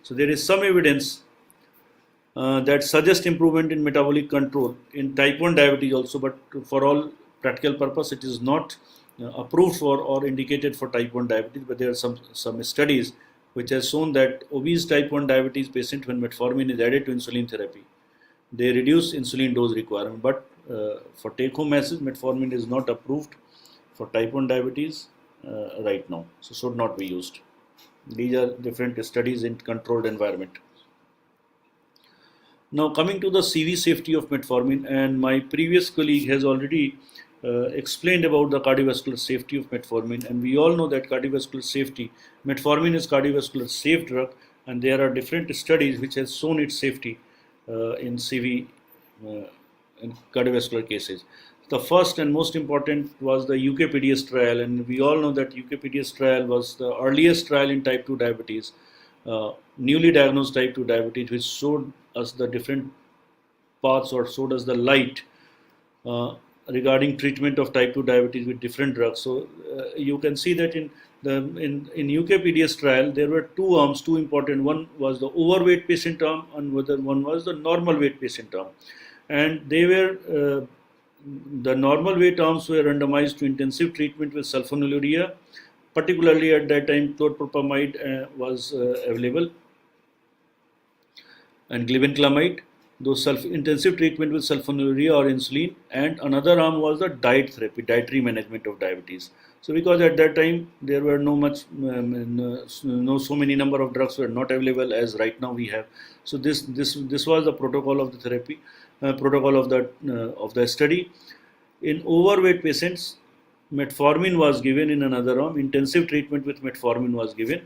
So there is some evidence that suggests improvement in metabolic control in type 1 diabetes also, but for all practical purpose, it is not approved for or indicated for type 1 diabetes. But there are some studies which has shown that obese type 1 diabetes patient, when metformin is added to insulin therapy, they reduce insulin dose requirement. But for take-home message, metformin is not approved for type 1 diabetes right now, so should not be used. These are different studies in controlled environment. Now coming to the CV safety of metformin, and my previous colleague has already explained about the cardiovascular safety of metformin, and we all know that cardiovascular safety, metformin is cardiovascular safe drug, and there are different studies which has shown its safety in CV in cardiovascular cases. The first and most important was the UK-PDS trial, and we all know that UK-PDS trial was the earliest trial in type 2 diabetes, newly diagnosed type 2 diabetes, which showed us the different paths or showed us the light regarding treatment of type 2 diabetes with different drugs. So you can see that in UK-PDS trial, there were two arms, two important. One was the overweight patient arm, and one was the normal weight patient arm, and they were the normal weight arms were randomized to intensive treatment with sulfonylurea. Particularly at that time, chlorpropamide was available and glibenclamide, those intensive treatment with sulfonylurea or insulin, and another arm was the diet therapy, dietary management of diabetes. So because at that time there were no so many number of drugs were not available as right now we have. So this was the protocol of the therapy, protocol of the study. In overweight patients, metformin was given in another arm. Intensive treatment with metformin was given,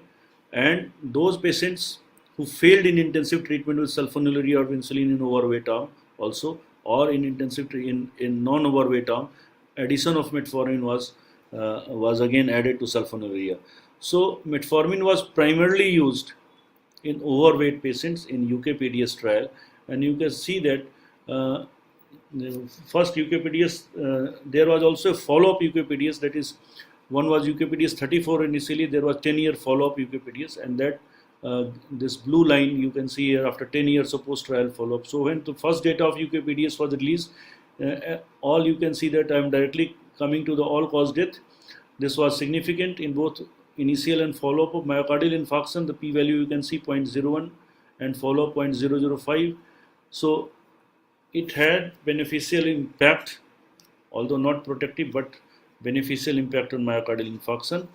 and those patients who failed in intensive treatment with sulfonylurea or insulin in overweight arm also, or in in non-overweight arm, addition of metformin was again added to sulfonylurea. So metformin was primarily used in overweight patients in UK-PDS trial, and you can see that the first UK-PDS, there was also a follow-up UK-PDS, that is, one was UK-PDS 34 initially, there was 10-year follow-up UK-PDS, and that this blue line you can see here after 10 years of post-trial follow-up. So when the first data of UK-PDS was released, all you can see that I am directly coming to the all-cause death. This was significant in both initial and follow-up of myocardial infarction. The p-value you can see 0.01 and follow-up 0.005. So it had beneficial impact, although not protective, but beneficial impact on myocardial infarction,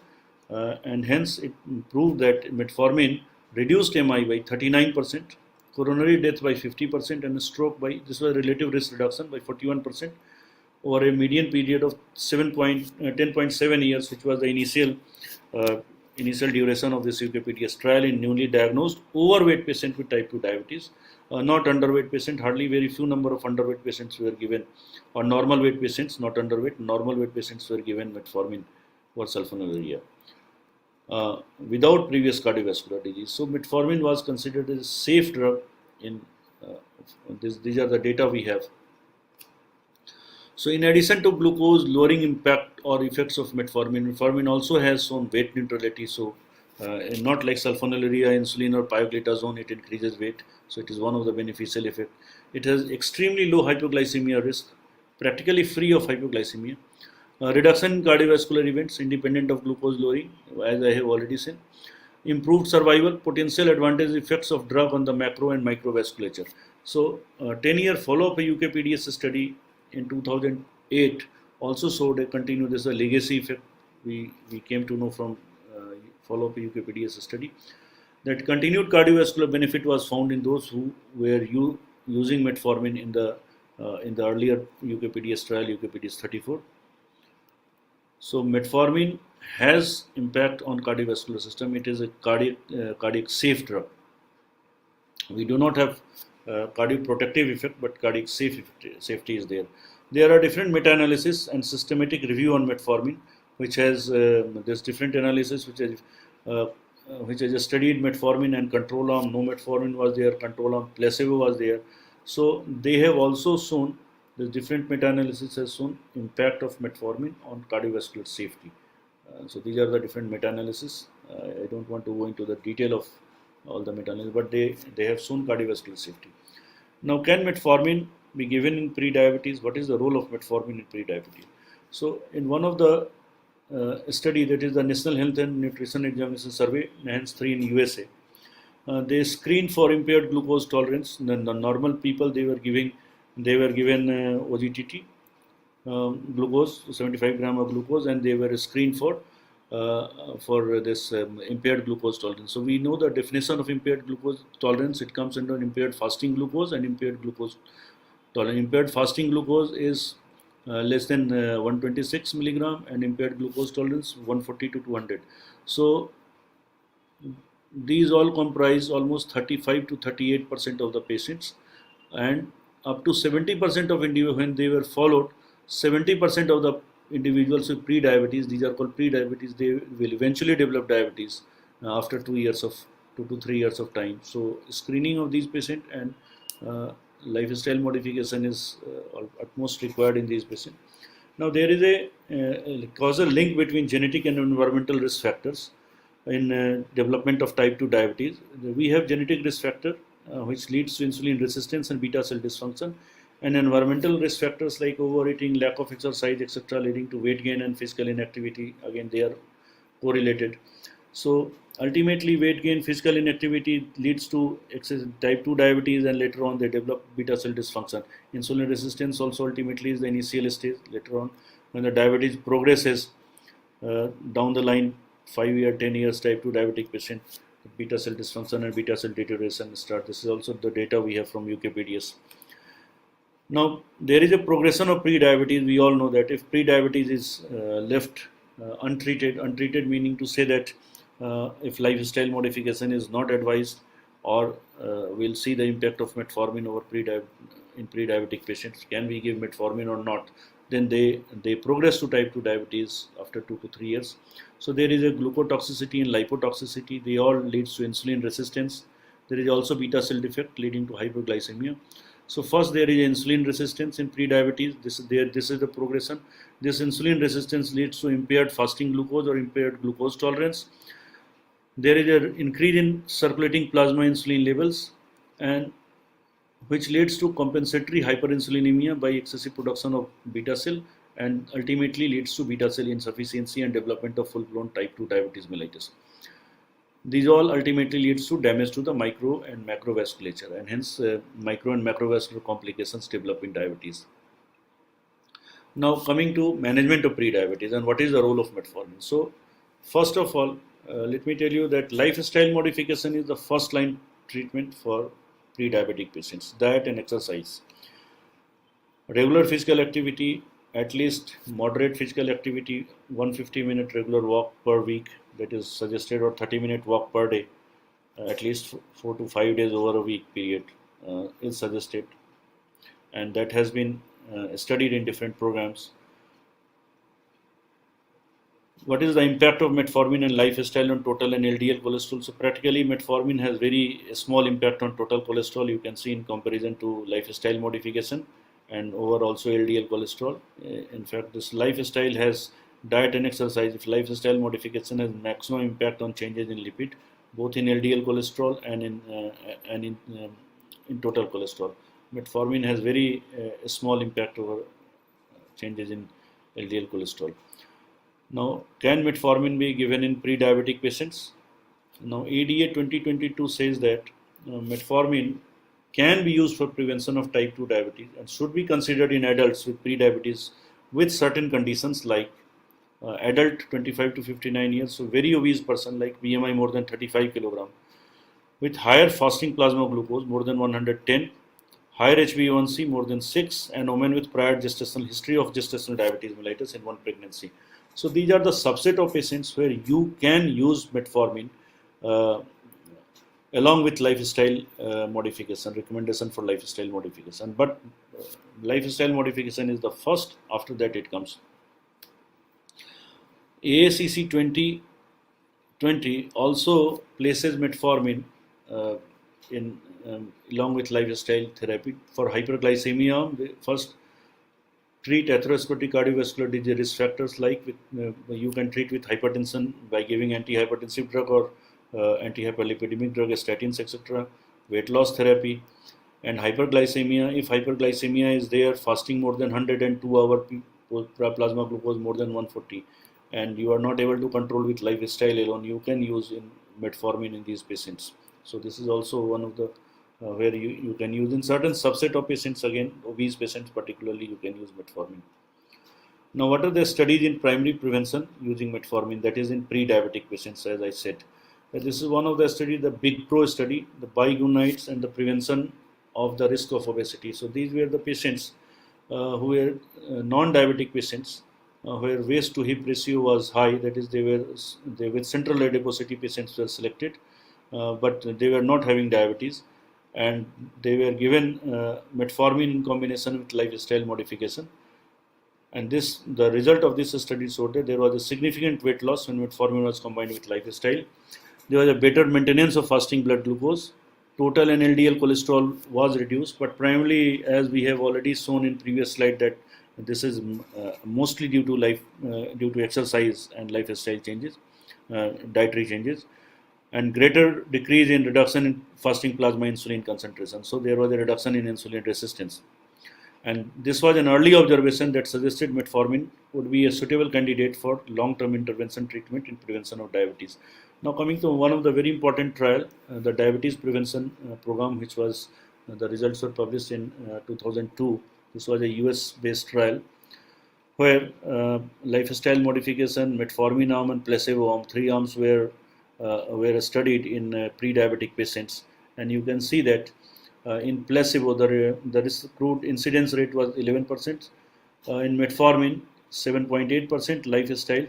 and hence it proved that metformin reduced MI by 39%, coronary death by 50%, and stroke by, this was relative risk reduction, by 41% over a median period of 10.7 years, which was the initial duration of this UK-PDS trial in newly diagnosed overweight patient with type 2 diabetes. Not underweight patient, hardly very few number of underweight patients were given, or normal weight patients, not underweight, normal weight patients were given metformin or sulfonylurea without previous cardiovascular disease. So metformin was considered as a safe drug in these are the data we have. So in addition to glucose lowering impact or effects of metformin, metformin also has shown weight neutrality. So not like sulfonylurea, insulin or pioglitazone, it increases weight. So it is one of the beneficial effects. It has extremely low hypoglycemia risk, practically free of hypoglycemia. Reduction in cardiovascular events independent of glucose lowering, as I have already said. Improved survival, potential advantage effects of drug on the macro and microvasculature. So 10-year follow-up UK-PDS study in 2008 also showed a continued, this is a legacy effect we came to know from follow-up UK-PDS study, that continued cardiovascular benefit was found in those who were using metformin in the earlier UK-PDS trial, UK-PDS 34. So metformin has impact on cardiovascular system. It is a cardiac safe drug. We do not have cardiac protective effect, but cardiac safety is there. There are different meta-analysis and systematic review on metformin, which has there's different analysis which has studied metformin and control arm. No metformin was there, control arm, placebo was there. So they have also shown, the different meta-analysis has shown impact of metformin on cardiovascular safety. So these are the different meta-analysis. I don't want to go into the detail of all the meta-analysis, but they have shown cardiovascular safety. Now, can metformin be given in pre-diabetes? What is the role of metformin in pre-diabetes? So in one of the study, that is the National Health and Nutrition Examination Survey, NHANES-3 in USA, they screened for impaired glucose tolerance. The normal people, they were given OGTT, glucose, 75 gram of glucose, and they were screened for this impaired glucose tolerance. So we know the definition of impaired glucose tolerance. It comes under impaired fasting glucose and impaired glucose tolerance. Impaired fasting glucose is less than 126 milligram, and impaired glucose tolerance 140 to 200. So these all comprise almost 35 to 38% of the patients, and up to 70% of individuals, when they were followed, 70% of the individuals with pre-diabetes, these are called pre-diabetes, they will eventually develop diabetes after 2 to 3 years of time. So screening of these patients and lifestyle modification is utmost required in these patients. Now there is a causal link between genetic and environmental risk factors in development of type 2 diabetes. We have genetic risk factor which leads to insulin resistance and beta cell dysfunction, and environmental risk factors like overeating, lack of exercise, etc., leading to weight gain and physical inactivity. Again, they are correlated. So ultimately, weight gain, physical inactivity leads to type 2 diabetes, and later on they develop beta cell dysfunction. Insulin resistance also ultimately is the initial stage. Later on, when the diabetes progresses down the line, 5 year, 10 years, type 2 diabetic patient, beta cell dysfunction and beta cell deterioration start. This is also the data we have from UKPDS. Now, there is a progression of pre-diabetes. We all know that if pre-diabetes is left untreated meaning to say that if lifestyle modification is not advised, or we'll see the impact of metformin over in pre-diabetic patients. Can we give metformin or not? Then they progress to type 2 diabetes after 2 to 3 years. So there is a glucotoxicity and lipotoxicity. They all leads to insulin resistance. There is also beta cell defect leading to hyperglycemia. So first there is insulin resistance in pre-diabetes. This is the progression. This insulin resistance leads to impaired fasting glucose or impaired glucose tolerance. There is an increase in circulating plasma insulin levels, and which leads to compensatory hyperinsulinemia by excessive production of beta cell, and ultimately leads to beta cell insufficiency and development of full-blown type 2 diabetes mellitus. These all ultimately leads to damage to the micro and macrovasculature, and hence micro and macrovascular complications develop in diabetes. Now coming to management of pre-diabetes and what is the role of metformin. So first of all, let me tell you that lifestyle modification is the first line treatment for pre-diabetic patients. Diet and exercise. Regular physical activity, at least moderate physical activity, 150-minute regular walk per week, that is suggested, or 30-minute walk per day, at least 4 to 5 days over a week period is suggested, and that has been studied in different programs. What is the impact of metformin and lifestyle on total and LDL cholesterol? So practically metformin has very small impact on total cholesterol, you can see, in comparison to lifestyle modification, and over also LDL cholesterol. In fact, this lifestyle has diet and exercise. If lifestyle modification has maximum impact on changes in lipid, both in LDL cholesterol and in total cholesterol. Metformin has very small impact over changes in LDL cholesterol. Now, can metformin be given in pre-diabetic patients? Now, ADA 2022 says that metformin can be used for prevention of type 2 diabetes and should be considered in adults with pre-diabetes with certain conditions, like adult 25 to 59 years, so very obese person like BMI more than 35 kilogram, with higher fasting plasma glucose more than 110, higher HbA1c more than 6, and women with prior gestational history of gestational diabetes mellitus in one pregnancy. So these are the subset of patients where you can use metformin along with lifestyle modification, recommendation for lifestyle modification. But lifestyle modification is the first, after that it comes. AACC 2020 also places metformin in along with lifestyle therapy for hyperglycemia. They first treat atherosclerotic cardiovascular disease risk factors, like you can treat with hypertension by giving antihypertensive drug or antihyperlipidemic drug, statins, etc. Weight loss therapy, and hyperglycemia. If hyperglycemia is there, fasting more than 102 hour plasma glucose more than 140, and you are not able to control with lifestyle alone, you can use in metformin in these patients. So this is also one of the where you can use in certain subset of patients, again obese patients particularly, you can use metformin. Now, what are the studies in primary prevention using metformin, that is in pre-diabetic patients? As I said, this is one of the studies, the Big Pro study, the biguanides and the prevention of the risk of obesity. So these were the patients who were non-diabetic patients where waist to hip ratio was high, that is they with central adiposity patients were selected, but they were not having diabetes, and they were given metformin in combination with lifestyle modification. And the result of this study showed that there was a significant weight loss when metformin was combined with lifestyle. There was a better maintenance of fasting blood glucose. Total and LDL cholesterol was reduced, but primarily, as we have already shown in previous slide, that this is mostly due to exercise and lifestyle changes, dietary changes, and greater decrease in reduction in fasting plasma insulin concentration. So there was a reduction in insulin resistance. And this was an early observation that suggested metformin would be a suitable candidate for long-term intervention treatment in prevention of diabetes. Now coming to one of the very important trial, the diabetes prevention program, which was the results were published in 2002. This was a US-based trial where lifestyle modification, metformin arm and placebo arm, three arms were studied in pre-diabetic patients, and you can see that in placebo the recruit incidence rate was 11%, in metformin 7.8%, lifestyle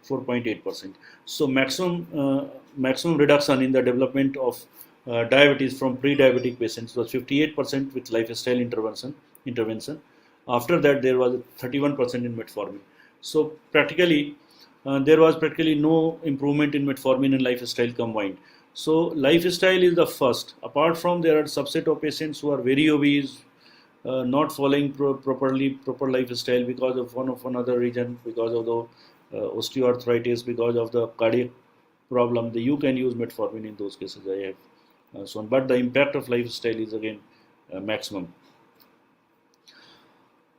4.8%. So maximum reduction in the development of diabetes from pre-diabetic patients was 58% with lifestyle intervention. After that, there was 31% in metformin. So practically, there was practically no improvement in metformin and lifestyle combined. So lifestyle is the first. Apart from, there are subset of patients who are very obese, not following proper lifestyle because of one of another reason, because of the osteoarthritis, because of the cardiac problem. You can use metformin in those cases. I have shown, but the impact of lifestyle is again maximum.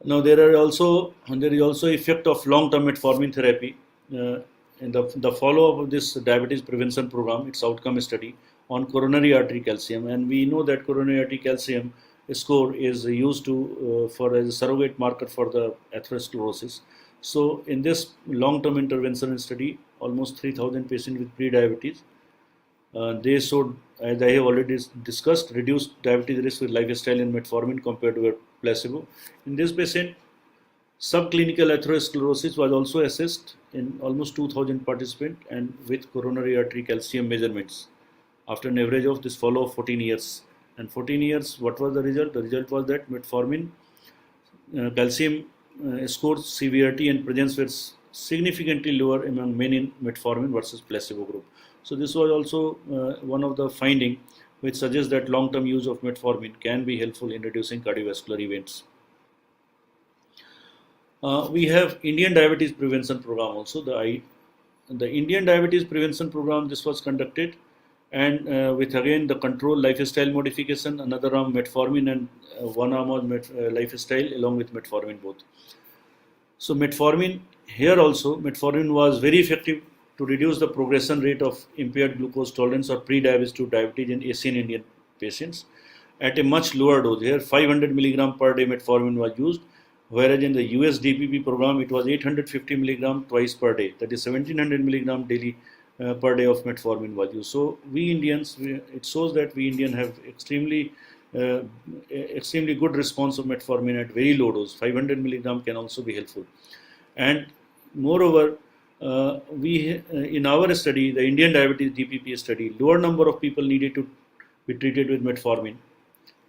Now there is also effect of long-term metformin therapy. In the follow-up of this diabetes prevention program, its outcome study on coronary artery calcium, and we know that coronary artery calcium score is used for as a surrogate marker for the atherosclerosis. So in this long-term intervention study, almost 3,000 patients with pre-diabetes, they showed, as I have already discussed, reduced diabetes risk with lifestyle and metformin compared to a placebo. In this patient, subclinical atherosclerosis was also assessed in almost 2,000 participants and with coronary artery calcium measurements after an average of this follow of 14 years. And 14 years, what was the result? The result was that metformin calcium score severity and presence were significantly lower among men in metformin versus placebo group. So this was also one of the findings which suggests that long-term use of metformin can be helpful in reducing cardiovascular events. We have Indian Diabetes Prevention Program also. The Indian Diabetes Prevention Program, this was conducted, and with again the control lifestyle modification, another arm metformin, and one arm was lifestyle along with metformin both. So metformin here also, metformin was very effective to reduce the progression rate of impaired glucose tolerance or pre-diabetes to diabetes in Asian Indian patients at a much lower dose. Here 500 milligram per day metformin was used, whereas in the US DPP program it was 850 milligram twice per day, that is 1700 milligram daily per day of metformin was used. So we Indians, it shows that we Indians have extremely good response of metformin at very low dose. 500 milligram can also be helpful. And moreover, we in our study, the Indian Diabetes DPP study, lower number of people needed to be treated with metformin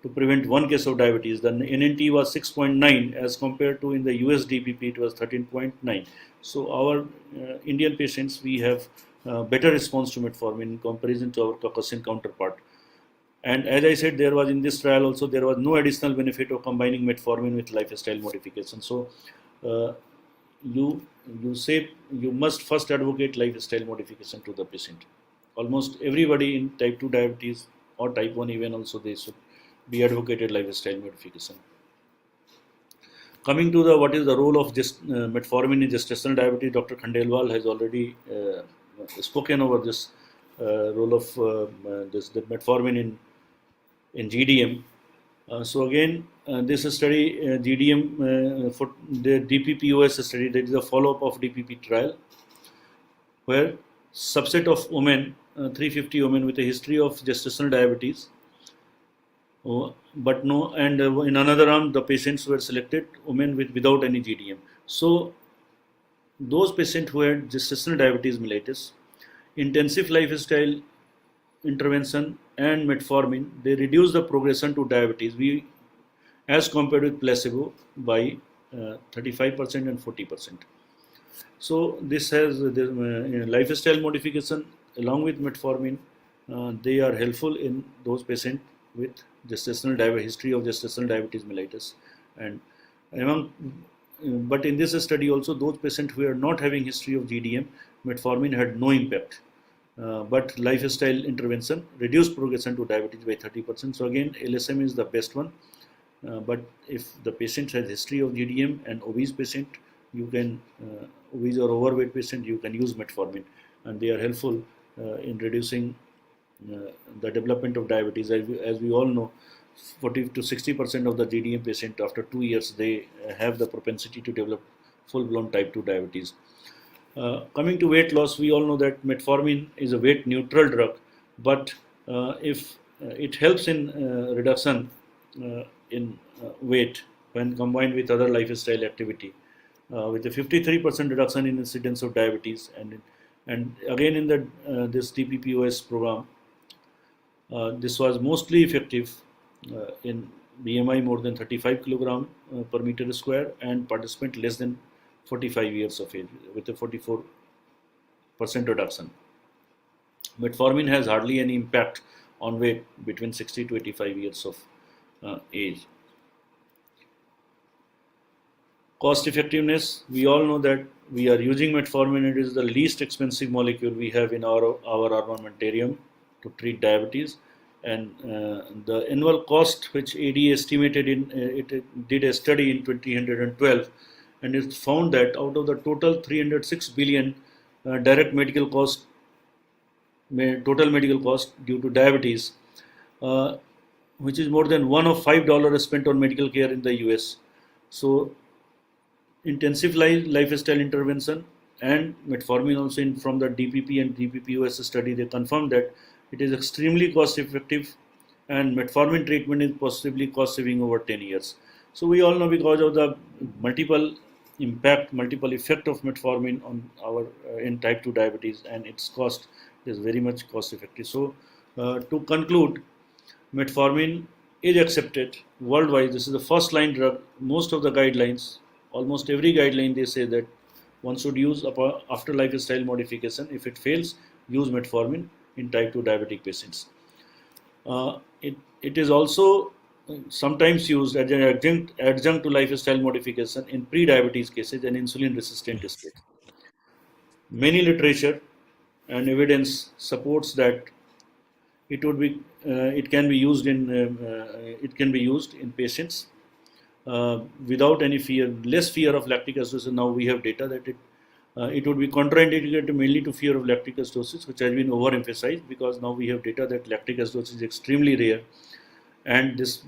to prevent one case of diabetes. The NNT was 6.9 as compared to in the US DPP it was 13.9. So our Indian patients, we have better response to metformin in comparison to our Caucasian counterpart. And as I said, there was in this trial also, there was no additional benefit of combining metformin with lifestyle modification. So you must first advocate lifestyle modification to the patient. Almost everybody in type 2 diabetes or type 1 even also, they should be advocated lifestyle modification. Coming to what is the role of metformin in gestational diabetes, Dr. Khandelwal has already spoken over this role of the metformin in GDM. So again, this study, GDM, for the DPPOS study, that is a follow-up of DPP trial, where subset of women, 350 women with a history of gestational diabetes, but no, and in another arm, the patients were selected, women without any GDM. So those patients who had gestational diabetes mellitus, intensive lifestyle intervention and metformin, they reduce the progression to diabetes as compared with placebo by 35% and 40%. So this has lifestyle modification along with metformin. They are helpful in those patients with history of gestational diabetes mellitus, and but in this study also, those patients who are not having history of GDM, metformin had no impact. But lifestyle intervention reduced progression to diabetes by 30%. So again, LSM is the best one. But if the patient has history of GDM and obese patient, you can obese or overweight patient, you can use metformin, and they are helpful in reducing the development of diabetes. As we all know, 40 to 60% of the GDM patient after 2 years they have the propensity to develop full-blown type 2 diabetes. Coming to weight loss, we all know that metformin is a weight neutral drug, but if it helps in reduction in weight when combined with other lifestyle activity, with a 53% reduction in incidence of diabetes, and again in the this DPPOS program, this was mostly effective in BMI more than 35 kilogram per meter square and participant less than 45 years of age with a 44% reduction. Metformin has hardly any impact on weight between 60 to 85 years of age. Cost effectiveness, we all know that we are using metformin. It is the least expensive molecule we have in our armamentarium to treat diabetes, and the annual cost which AD estimated in it did a study in 2012, and it found that out of the total 306 billion direct medical cost, total medical cost due to diabetes, which is more than one of $5 spent on medical care in the US. So intensive lifestyle intervention and metformin also from the DPP and DPPOS study, they confirmed that it is extremely cost effective, and metformin treatment is possibly cost saving over 10 years. So we all know, because of the multiple effect of metformin on our in type 2 diabetes, and its cost is very much cost effective. So to conclude, metformin is accepted worldwide. This is the first line drug. Most of the guidelines, almost every guideline, they say that one should use after lifestyle modification. If it fails, use metformin in type 2 diabetic patients. It is also sometimes used as an adjunct to lifestyle modification in pre-diabetes cases and insulin resistant state. Many literature and evidence supports that it can be used in patients without any fear, less fear of lactic acidosis. Now we have data that it would be contraindicated mainly to fear of lactic acidosis, which has been overemphasized, because now we have data that lactic acidosis is extremely rare, and this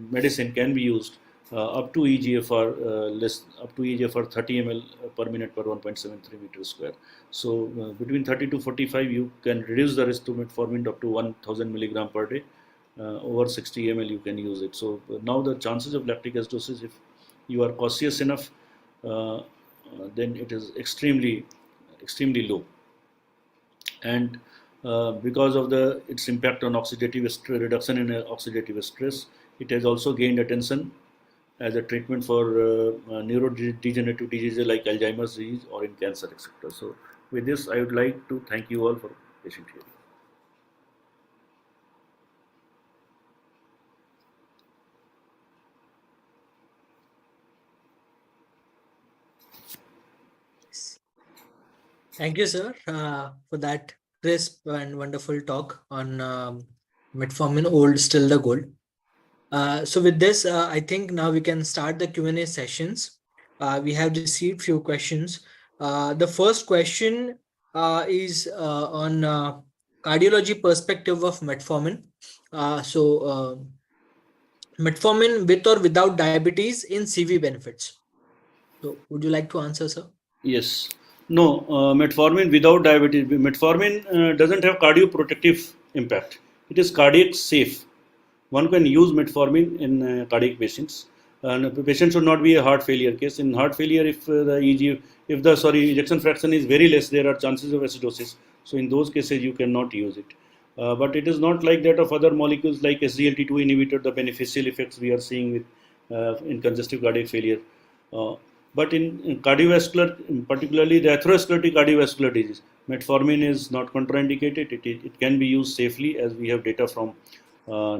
medicine can be used up to EGFR 30 ml per minute per 1.73 meters square. So between 30 to 45, you can reduce the risk to metformin up to 1000 milligram per day. Over 60 ml you can use it. So now the chances of lactic acidosis, if you are cautious enough, then it is extremely low. And because of its impact on reduction in oxidative stress, it has also gained attention as a treatment for neurodegenerative diseases like Alzheimer's disease or in cancer, etc. So with this, I would like to thank you all for patient hearing. Thank you, sir, for that crisp and wonderful talk on metformin, old still the gold. So with this, I think now we can start the Q&A sessions. We have received few questions. The first question is on cardiology perspective of metformin. Metformin with or without diabetes in CV benefits. So would you like to answer, sir? Yes. No, metformin without diabetes. Metformin doesn't have cardioprotective impact. It is cardiac safe. One can use metformin in cardiac patients. And the patient should not be a heart failure case. In heart failure, if the ejection fraction is very less, there are chances of acidosis. So in those cases, you cannot use it. But it is not like that of other molecules like SGLT2 inhibitor, the beneficial effects we are seeing with in congestive cardiac failure. But in cardiovascular, particularly the atherosclerotic cardiovascular disease, metformin is not contraindicated. It can be used safely, as we have data from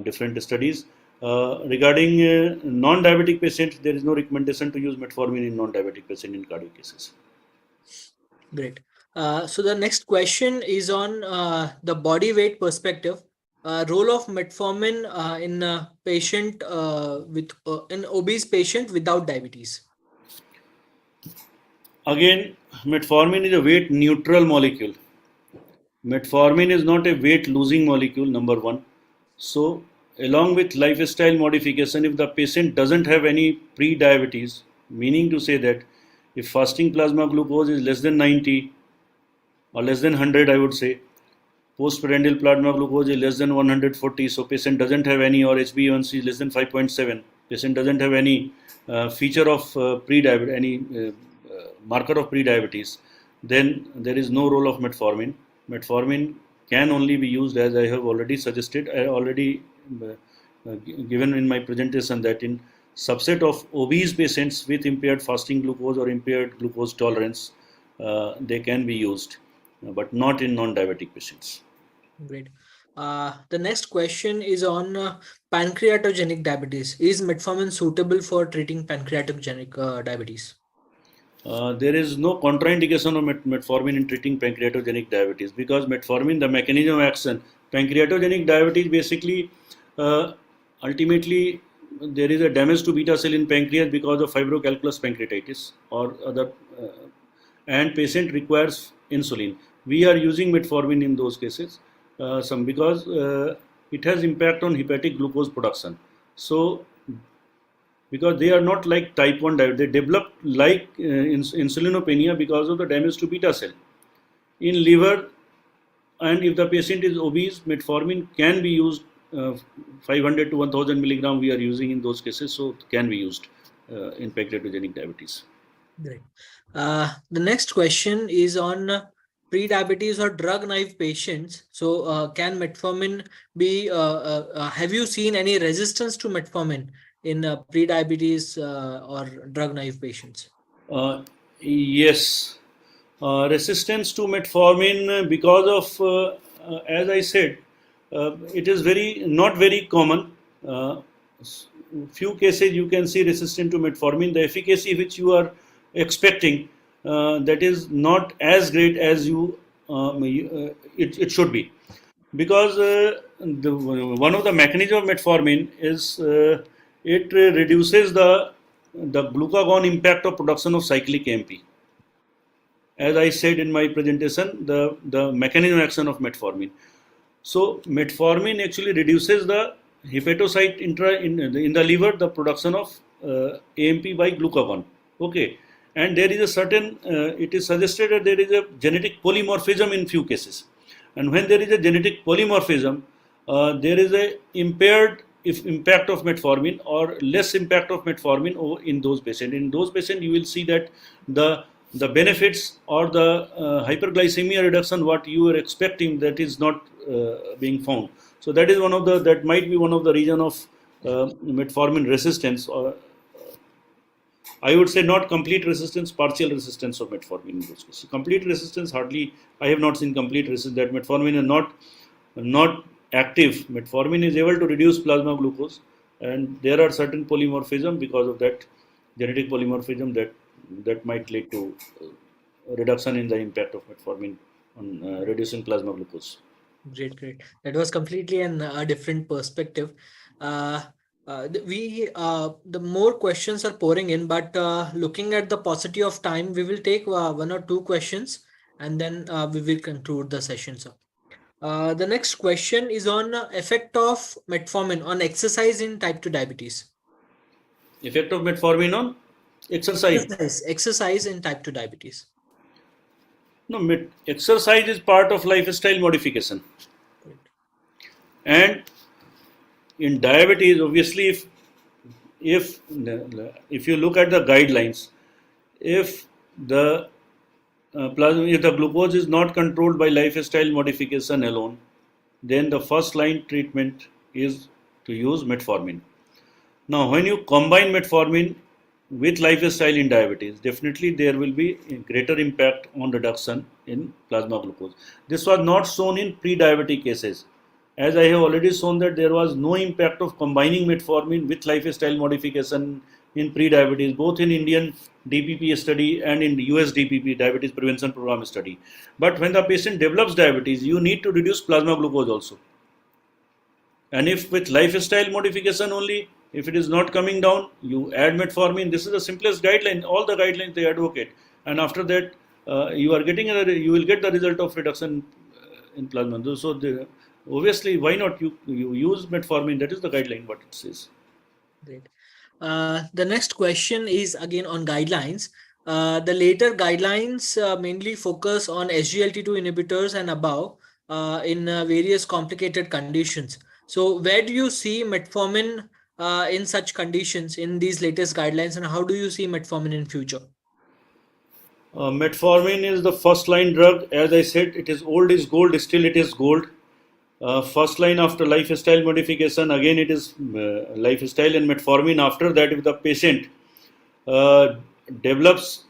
different studies. Regarding non-diabetic patients, there is no recommendation to use metformin in non-diabetic patients in cardiac cases. Great. So the next question is on the body weight perspective. Role of metformin in patient with in obese patient without diabetes. Again, metformin is a weight neutral molecule. Metformin is not a weight losing molecule, number one. So, along with lifestyle modification, if the patient doesn't have any pre-diabetes, meaning to say that if fasting plasma glucose is less than 90 or less than 100, I would say, postprandial plasma glucose is less than 140, so patient doesn't have any, or HbA1c is less than 5.7, patient doesn't have any feature of pre-diabetes, any marker of pre-diabetes, then there is no role of metformin. Metformin can only be used, as I have already suggested, I already given in my presentation, that in subset of obese patients with impaired fasting glucose or impaired glucose tolerance, they can be used, but not in non-diabetic patients. Great. The next question is on pancreatogenic diabetes. Is metformin suitable for treating pancreatogenic diabetes? There is no contraindication of metformin in treating pancreatogenic diabetes, because metformin, the mechanism of action, pancreatogenic diabetes basically, ultimately there is a damage to beta cell in pancreas because of fibrocalculous pancreatitis or other, and patient requires insulin. We are using metformin in those cases, some because it has impact on hepatic glucose production. So because they are not like type 1 diabetes, they develop like insulinopenia because of the damage to beta cell in liver. And if the patient is obese, metformin can be used, 500 to 1000 milligram we are using in those cases, so it can be used in pancreatogenic diabetes. Great. The next question is on pre-diabetes or drug-naive patients. So can metformin be, have you seen any resistance to metformin in pre-diabetes or drug-naive patients? Yes, resistance to metformin because of, as I said, it is not very common. Few cases you can see resistant to metformin. The efficacy which you are expecting, that is not as great as it should be, because one of the mechanism of metformin is it reduces the glucagon impact of production of cyclic AMP. As I said in my presentation, the mechanism action of metformin. So metformin actually reduces the hepatocyte in the liver, the production of AMP by glucagon. Okay, and there is a certain, it is suggested that there is a genetic polymorphism in few cases, and when there is a genetic polymorphism, there is a impaired impact of metformin or less impact of metformin in those patients. In those patients, you will see that the benefits or the hyperglycemia reduction what you are expecting, that is not being found. So that is that might be one of the reason of metformin resistance, or I would say not complete resistance, partial resistance of metformin in those cases. Complete resistance, hardly, I have not seen complete resistance, that metformin is not active. Metformin is able to reduce plasma glucose, and there are certain polymorphism because of that genetic polymorphism that might lead to reduction in the impact of metformin on reducing plasma glucose. Great. That was completely a different perspective. The more questions are pouring in, but looking at the paucity of time, we will take one or two questions, and then we will conclude the session, sir. The next question is on effect of metformin on exercise in type 2 diabetes. Effect of metformin on exercise. Exercise in type 2 diabetes. No, exercise is part of lifestyle modification. And in diabetes, obviously, if you look at the guidelines, if the glucose is not controlled by lifestyle modification alone, then the first line treatment is to use metformin. Now, when you combine metformin with lifestyle in diabetes, definitely there will be a greater impact on reduction in plasma glucose. This was not shown in pre-diabetic cases. As I have already shown that there was no impact of combining metformin with lifestyle modification in pre-diabetes, both in Indian DPP study and in US DPP, Diabetes Prevention Program study. But when the patient develops diabetes, you need to reduce plasma glucose also. And if with lifestyle modification only, if it is not coming down, you add metformin. This is the simplest guideline. All the guidelines they advocate, and after that, you are getting you will get the result of reduction in plasma. So obviously, why not you use metformin? That is the guideline what it says. Great. The next question is again on guidelines. The later guidelines mainly focus on SGLT2 inhibitors and above in various complicated conditions. So, where do you see metformin in such conditions in these latest guidelines, and how do you see metformin in future? Metformin is the first line drug. As I said, it is old is gold, still it is gold. First line after lifestyle modification, again it is lifestyle and metformin. After that, if the patient develops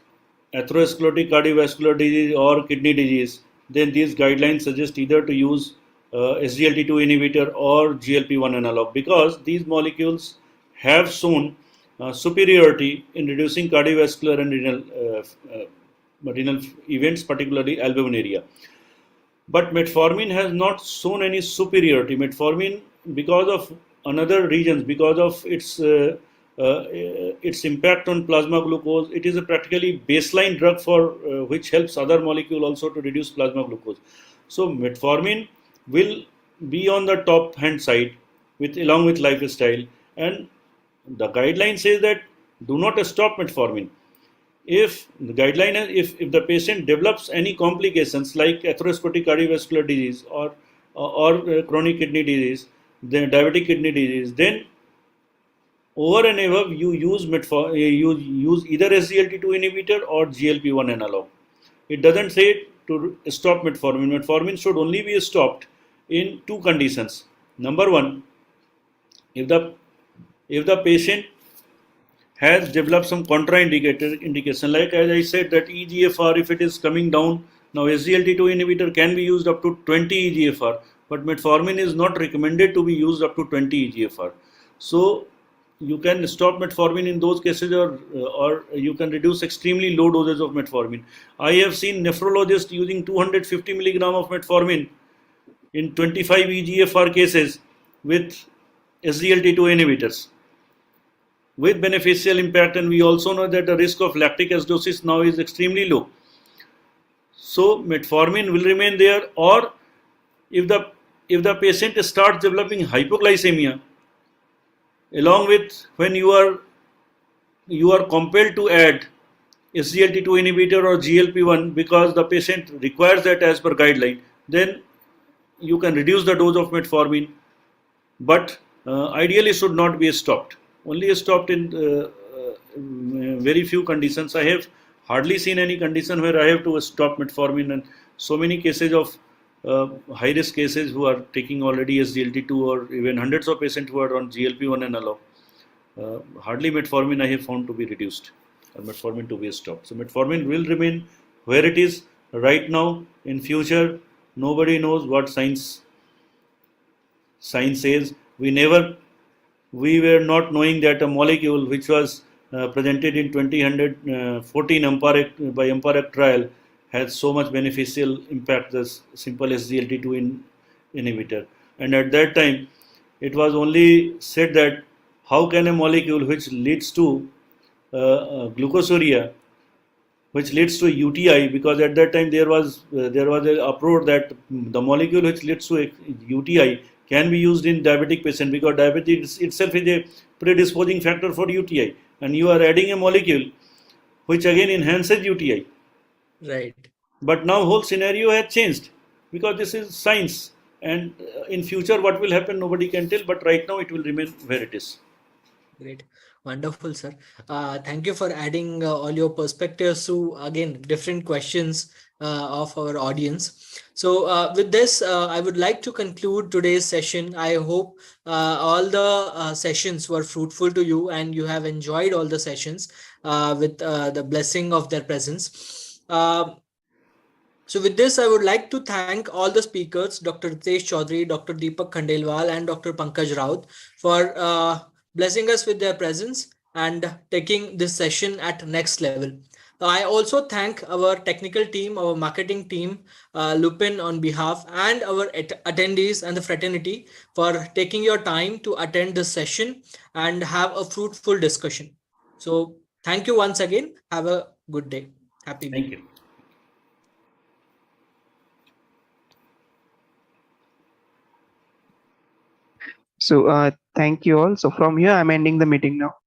atherosclerotic cardiovascular disease or kidney disease, then these guidelines suggest either to use SGLT2 inhibitor or GLP-1 analog, because these molecules have shown superiority in reducing cardiovascular and renal events, particularly albuminuria. But metformin has not shown any superiority. Metformin, because of another reasons, because of its impact on plasma glucose, it is a practically baseline drug for which helps other molecule also to reduce plasma glucose. So metformin will be on the top hand side along with lifestyle, and the guideline says that do not stop metformin. If the guideline is if the patient develops any complications like atherosclerotic cardiovascular disease or chronic kidney disease, then diabetic kidney disease, then over and above you use you use either SGLT2 inhibitor or GLP-1 analog. It doesn't say to stop metformin. Metformin should only be stopped in two conditions. Number one, if the patient has developed some contraindicated indication, like as I said that EGFR, if it is coming down, now SGLT2 inhibitor can be used up to 20 EGFR, but metformin is not recommended to be used up to 20 EGFR. So you can stop metformin in those cases, or you can reduce extremely low doses of metformin. I have seen nephrologists using 250 milligram of metformin in 25 EGFR cases with SGLT2 inhibitors with beneficial impact, and we also know that the risk of lactic acidosis now is extremely low. So metformin will remain there, or if the patient starts developing hypoglycemia, along with when you are compelled to add SGLT2 inhibitor or GLP-1 because the patient requires that as per guideline, then you can reduce the dose of metformin, but ideally should not be stopped. Only stopped in very few conditions. I have hardly seen any condition where I have to stop metformin, and so many cases of high risk cases who are taking already SGLT2, or even hundreds of patients who are on GLP-1 analog. Hardly metformin I have found to be reduced or metformin to be stopped. So metformin will remain where it is right now. In future, nobody knows what science says. We were not knowing that a molecule which was presented in 2014 by EMPIREC trial has so much beneficial impact as simple SGLT2 inhibitor. And at that time, it was only said that how can a molecule which leads to glucosuria, which leads to UTI, because at that time there was an uproar that the molecule which leads to UTI can be used in diabetic patient, because diabetes itself is a predisposing factor for UTI, and you are adding a molecule which again enhances UTI. Right. But now whole scenario has changed, because this is science, and in future what will happen nobody can tell, but right now it will remain where it is. Great. Wonderful, sir. Thank you for adding all your perspectives to, again, different questions of our audience. So with this, I would like to conclude today's session. I hope all the sessions were fruitful to you and you have enjoyed all the sessions with the blessing of their presence. So with this, I would like to thank all the speakers, Dr. Ritesh Chaudhary, Dr. Deepak Khandelwal, and Dr. Pankaj Raut for blessing us with their presence and taking this session at next level. I also thank our technical team, our marketing team, Lupin on behalf, and our attendees and the fraternity for taking your time to attend this session and have a fruitful discussion. So thank you once again. Have a good day. Happy New Thank Year. you. So thank you all. So from here, I'm ending the meeting now.